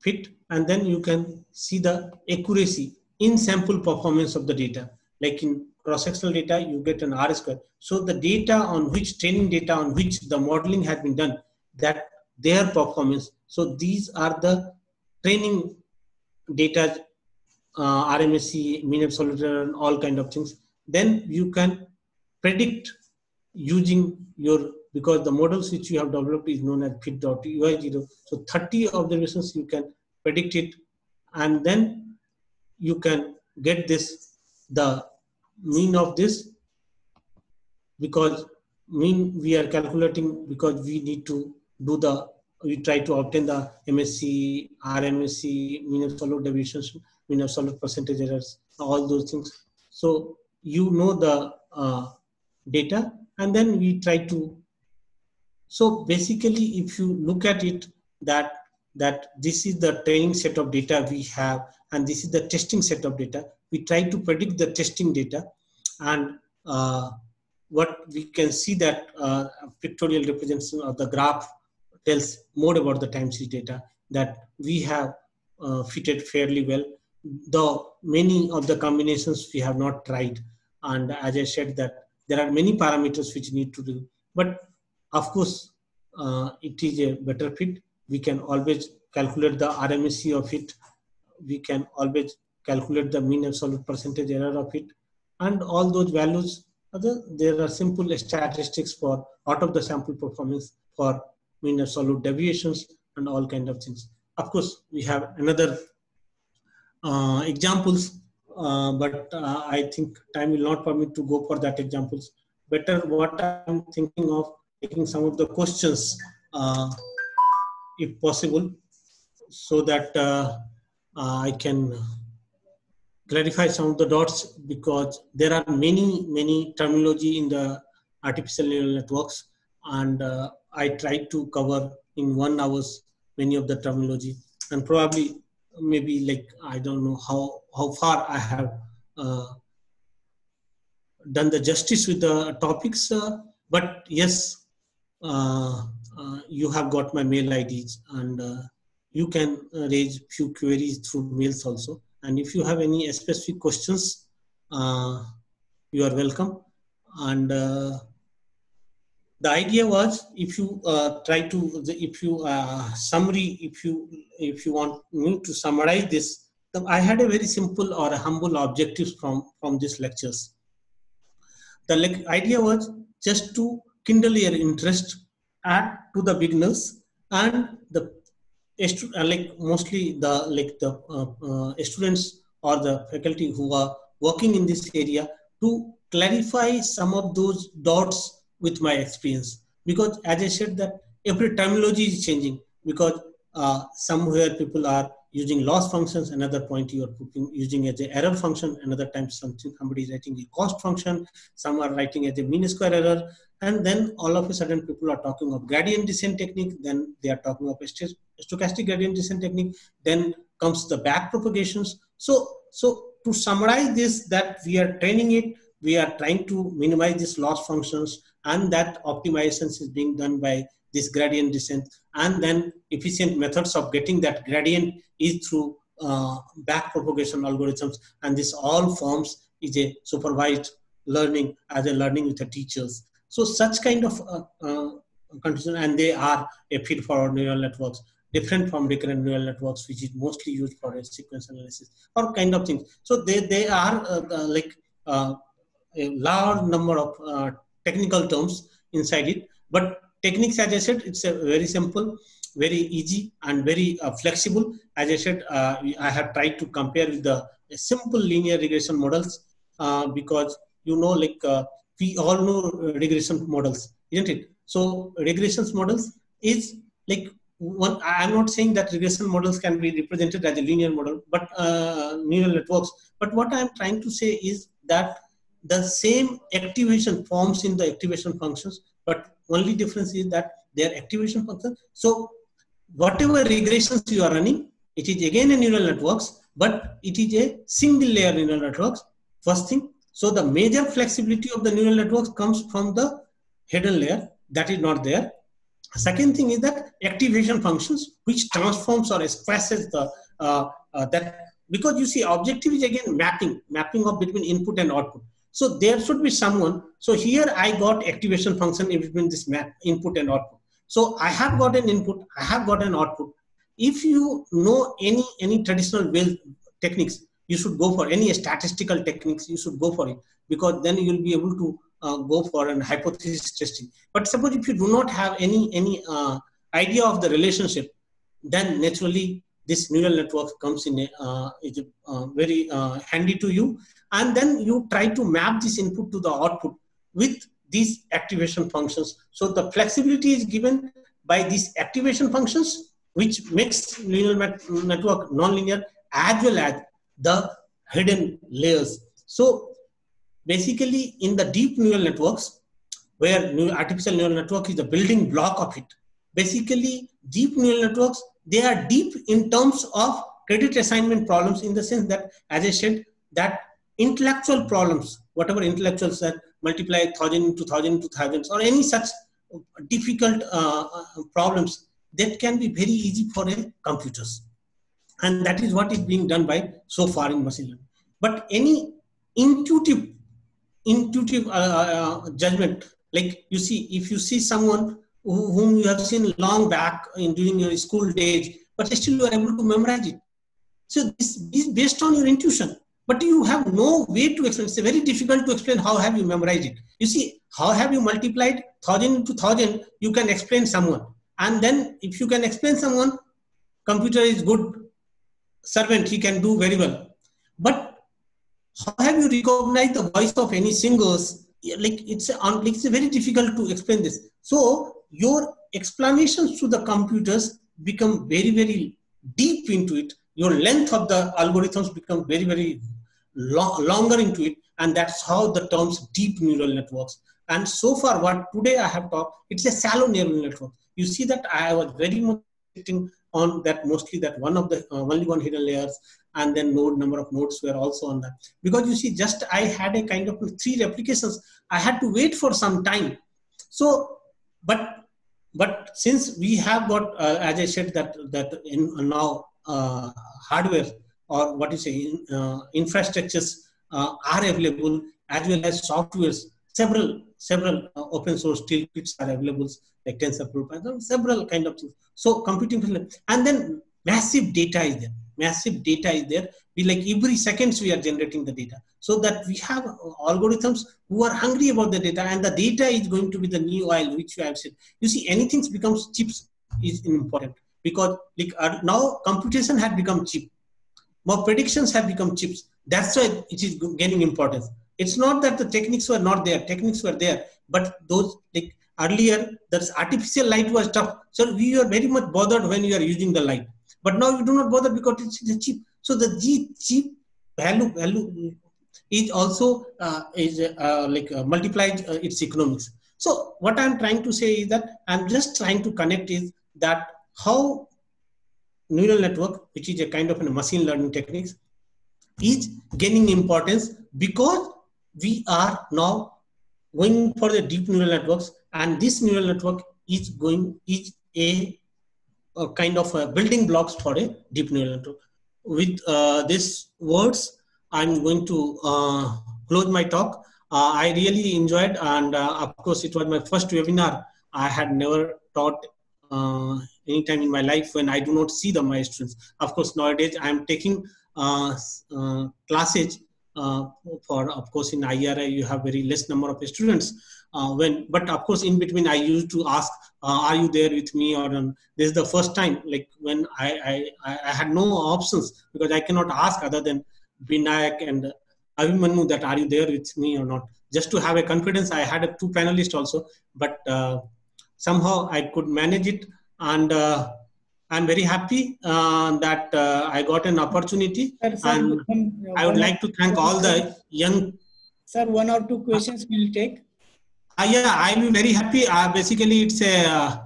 fit, and then you can see the accuracy in sample performance of the data. Like in cross-sectional data, you get an R square. So the data on which training data on which the modeling has been done, that their performance. So these are the training data, RMSE, mean absolute error, and all kind of things. Then you can predict using your, because the models which you have developed is known as fit.UI0. So 30 observations you can predict it, and then you can get this, the mean of this, because mean we are calculating, because we need to do the, we try to obtain the MSE, RMSE, mean absolute deviations, mean absolute percentage errors, all those things. So you know the data, and then we try to, so basically if you look at it, that this is the training set of data we have, and this is the testing set of data. We try to predict the testing data, and what we can see that pictorial representation of the graph tells more about the time series data, that we have fitted fairly well, though many of the combinations we have not tried. And as I said, that there are many parameters which need to do, but of course it is a better fit. We can always calculate the RMSE of it. We can always calculate the mean absolute percentage error of it, and all those values. There are simple statistics for out of the sample performance for mean absolute deviations and all kind of things. Of course, we have another examples, but I think time will not permit to go for that examples. Better what I'm thinking of, taking some of the questions, if possible, so that I can clarify some of the dots, because there are many terminology in the artificial neural networks, and I tried to cover in 1 hour many of the terminology, and probably maybe like, I don't know how far I have done the justice with the topics, but yes, you have got my mail IDs, and you can raise few queries through mails also. And if you have any specific questions, you are welcome. And the idea was, if you try to, if you summary, if you want me to summarize this, I had a very simple or a humble objectives from these lectures. The idea was just to kindle your interest to the beginners, and the mostly the students or the faculty who are working in this area, to clarify some of those dots with my experience. Because as I said, that every terminology is changing, because somewhere people are using loss functions, another point you are using as an error function, another time somebody is writing a cost function, some are writing as a mean square error, and then all of a sudden people are talking of gradient descent technique, then they are talking of stochastic gradient descent technique, then comes the back propagations. So to summarize this, that we are training it, we are trying to minimize these loss functions, and that optimizations is being done by this gradient descent, and then efficient methods of getting that gradient is through back propagation algorithms, and this all forms is a supervised learning as a learning with the teachers. So such kind of condition, and they are a feed forward neural networks, different from recurrent neural networks, which is mostly used for a sequence analysis or kind of things. So they are a large number of technical terms inside it, but techniques, as I said, it's a very simple, very easy, and very flexible. As I said, I have tried to compare with the simple linear regression models because we all know regression models, isn't it? So regression models is like one. I'm not saying that regression models can be represented as a linear model, but neural networks. But what I'm trying to say is that the same activation forms in the activation functions, but only difference is that their activation function. So whatever regressions you are running, it is again a neural networks, but it is a single layer neural networks, first thing. So the major flexibility of the neural networks comes from the hidden layer that is not there. Second thing is that activation functions, which transforms or expresses the that, because you see objective is again mapping of between input and output. So there should be someone. So here I got activation function in between this map input and output. So I have got an input, I have got an output. If you know any traditional techniques, you should go for any statistical techniques, you should go for it, because then you will be able to go for an hypothesis testing. But suppose if you do not have any idea of the relationship, then naturally this neural network comes in very handy to you, and then you try to map this input to the output with these activation functions. So the flexibility is given by these activation functions, which makes neural network nonlinear, as well as the hidden layers. So basically in the deep neural networks, where artificial neural network is the building block of it, basically deep neural networks, they are deep in terms of credit assignment problems, in the sense that, as I said, that intellectual problems, whatever intellectuals that multiply 1,000 into 1,000 into thousands, or any such difficult problems, that can be very easy for a computers. And that is what is being done by so far in machine learning. But any intuitive judgment, like you see, if you see someone whom you have seen long back during your school days, but still you are able to memorize it. So this is based on your intuition, but you have no way to explain. It's very difficult to explain how have you memorized it. You see, how have you multiplied 1,000 into 1,000, you can explain someone. And then if you can explain someone, computer is good servant, he can do very well. But how have you recognized the voice of any singers? Like it's very difficult to explain this. So your explanations to the computers become very, very deep into it. Your length of the algorithms become very, very longer into it. And that's how the terms deep neural networks. And so far what today I have talked, it's a shallow neural network. You see that I was very much sitting on that, mostly that one of the only one hidden layers, and then number of nodes were also on that. Because you see, just I had a kind of 3 replications. I had to wait for some time. So, but since we have got, as I said, that in now hardware, or what you say, infrastructures are available, as well as softwares, several open source tool kits are available, like TensorFlow, Python, several kind of things. So computing, and then massive data is there. Massive data is there. We like every seconds we are generating the data, so that we have algorithms who are hungry about the data, and the data is going to be the new oil, which you have said. You see, anything becomes chips is important, because like now computation has become cheap. More predictions have become chips. That's why it is gaining importance. It's not that the techniques were not there. Techniques were there, but those, like earlier, the artificial light was tough. So we are very much bothered when you are using the light. But now you do not bother because it's cheap. So the cheap value is also multiplied its economics. So what I'm trying to say is that I'm just trying to connect is that how neural network, which is a kind of a machine learning techniques, is gaining importance, because we are now going for the deep neural networks, and this neural network is a kind of building blocks for a deep neural network. With these words, I'm going to close my talk. I really enjoyed, and of course, it was my first webinar. I had never taught any time in my life when I do not see my students. Of course, nowadays I'm taking classes for, of course, in IRI you have very less number of students. But of course, in between I used to ask, are you there with me? Or this is the first time, like when I had no options, because I cannot ask other than Binayak and Abhimanyu that are you there with me or not. Just to have a confidence, I had two panelists also, but somehow I could manage it, and I'm very happy that I got an opportunity. And I would like to thank all the young. Sir, one or two questions we'll take. Yeah, I'll be very happy. Basically, it's a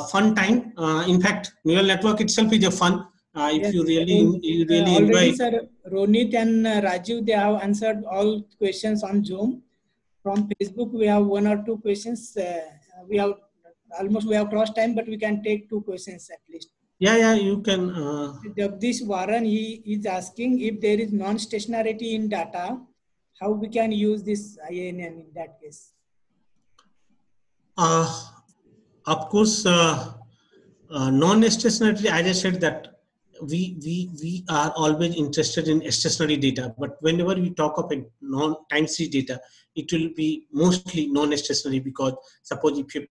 fun time. In fact, neural network itself is a fun. If Yes, you really already, enjoy. Sir, Ronit and Rajiv, they have answered all questions on Zoom. From Facebook, we have one or two questions. We have crossed time, but we can take two questions at least. Yeah, you can. Jagdish Waran, he is asking if there is non-stationarity in data, how we can use this IANN in that case. Of course, non-stationary, as I said, that we are always interested in stationary data, but whenever we talk of a non-time series data, it will be mostly non-stationary, because suppose if you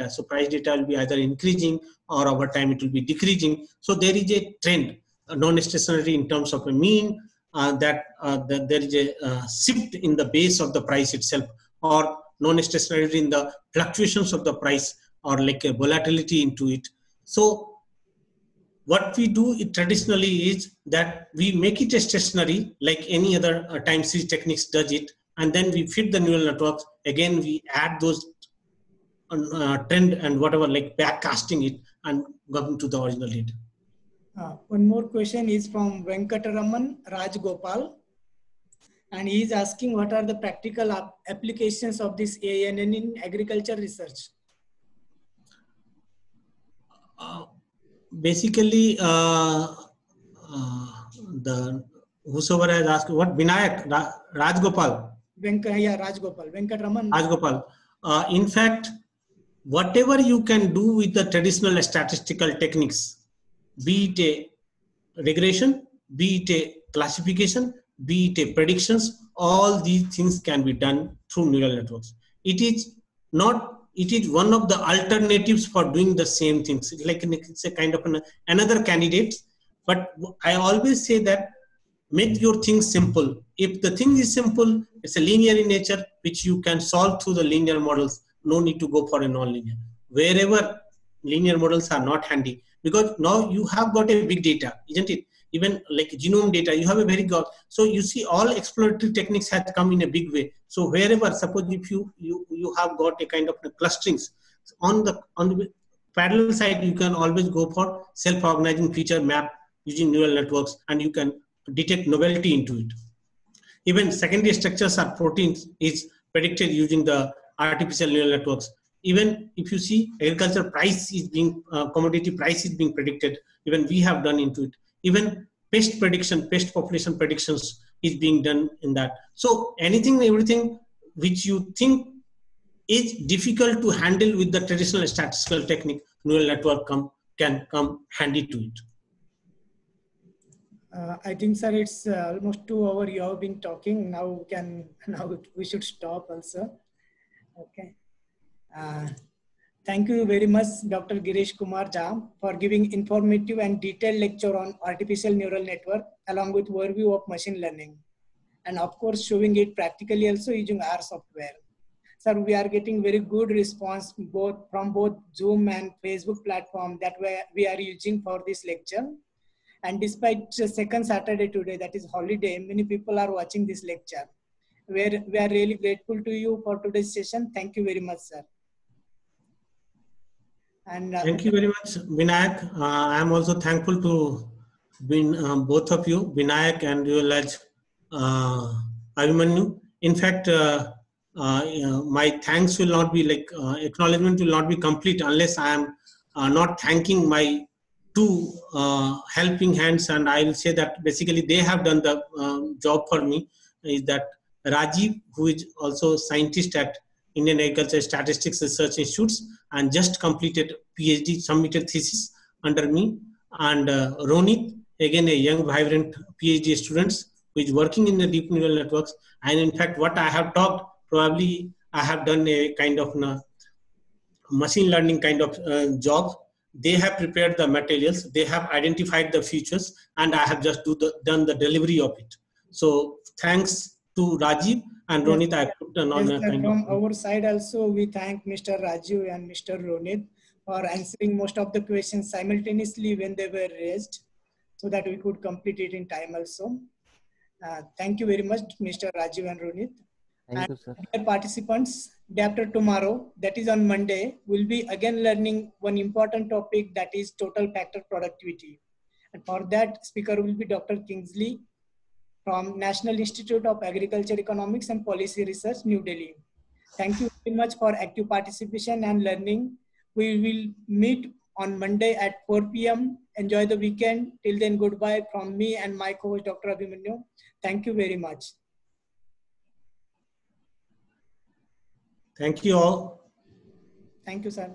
so price data will be either increasing or over time it will be decreasing. So there is a trend, non-stationary in terms of a mean, that there is a shift in the base of the price itself, or non-stationary in the fluctuations of the price, or like a volatility into it. So what we do traditionally is that we make it a stationary like any other time series techniques does it, and then we feed the neural networks. Again, we add those trend and whatever, like backcasting it and going to the original data. One more question is from Venkataraman Rajgopal, and he is asking what are the practical applications of this ANN in agriculture research? Basically, the whosoever has asked, what, Vinayak Rajgopal? Rajgopal, Venkataraman Rajgopal. In fact, whatever you can do with the traditional statistical techniques, be it a regression, be it a classification, be it a predictions, all these things can be done through neural networks. It is one of the alternatives for doing the same things. It's like it's a kind of another candidate. But I always say that make your things simple. If the thing is simple, it's a linear in nature, which you can solve through the linear models. No need to go for a non-linear. Wherever linear models are not handy, because now you have got a big data, isn't it? Even like genome data, you have a very good. So you see, all exploratory techniques have come in a big way. So wherever, suppose if you have got a kind of clusterings on the parallel side, you can always go for self-organizing feature map using neural networks, and you can detect novelty into it. Even secondary structures or proteins is predicted using the artificial neural networks. Even if you see agriculture price is being, commodity price is being predicted, even we have done into it. Even pest prediction, pest population predictions is being done in that. So anything, everything which you think is difficult to handle with the traditional statistical technique, neural network can come handy to it. I think, sir, it's almost 2 hours you have been talking. Now we should stop also. Okay. Thank you very much, Dr. Girish Kumar Jha, for giving informative and detailed lecture on artificial neural network, along with overview of machine learning, and of course showing it practically also using our software. Sir, we are getting very good response from both Zoom and Facebook platform that we are using for this lecture. And despite second Saturday today, that is holiday, many people are watching this lecture. We are really grateful to you for today's session. Thank you very much, sir. And thank you very much, Vinayak. I am also thankful to both of you, Vinayak and Abhimanyu. In fact, my thanks will not be like acknowledgement will not be complete unless I am not thanking my two helping hands, and I will say that basically they have done the job for me. Is that Rajiv, who is also scientist at Indian Agriculture Statistics Research Institutes and just completed PhD, submitted thesis under me, and Ronit, again a young vibrant PhD student who is working in the deep neural networks. And in fact, what I have talked, probably I have done a kind of machine learning kind of job. They have prepared the materials, they have identified the features, and I have just done the delivery of it. So thanks to Rajiv and Ronit. Yes, I put on a kind from of our side also, we thank Mr. Rajiv and Mr. Ronit for answering most of the questions simultaneously when they were raised, so that we could complete it in time also. Thank you very much, Mr. Rajiv and Ronit. Thank you, sir. Dear participants, day after tomorrow, that is on Monday, we'll be again learning one important topic, that is total factor productivity. And for that, speaker will be Dr. Kingsley from National Institute of Agriculture Economics and Policy Research, New Delhi. Thank you very much for active participation and learning. We will meet on Monday at 4 p.m. Enjoy the weekend. Till then, goodbye from me and my co-host, Dr. Abhimanyu. Thank you very much. Thank you all. Thank you, sir.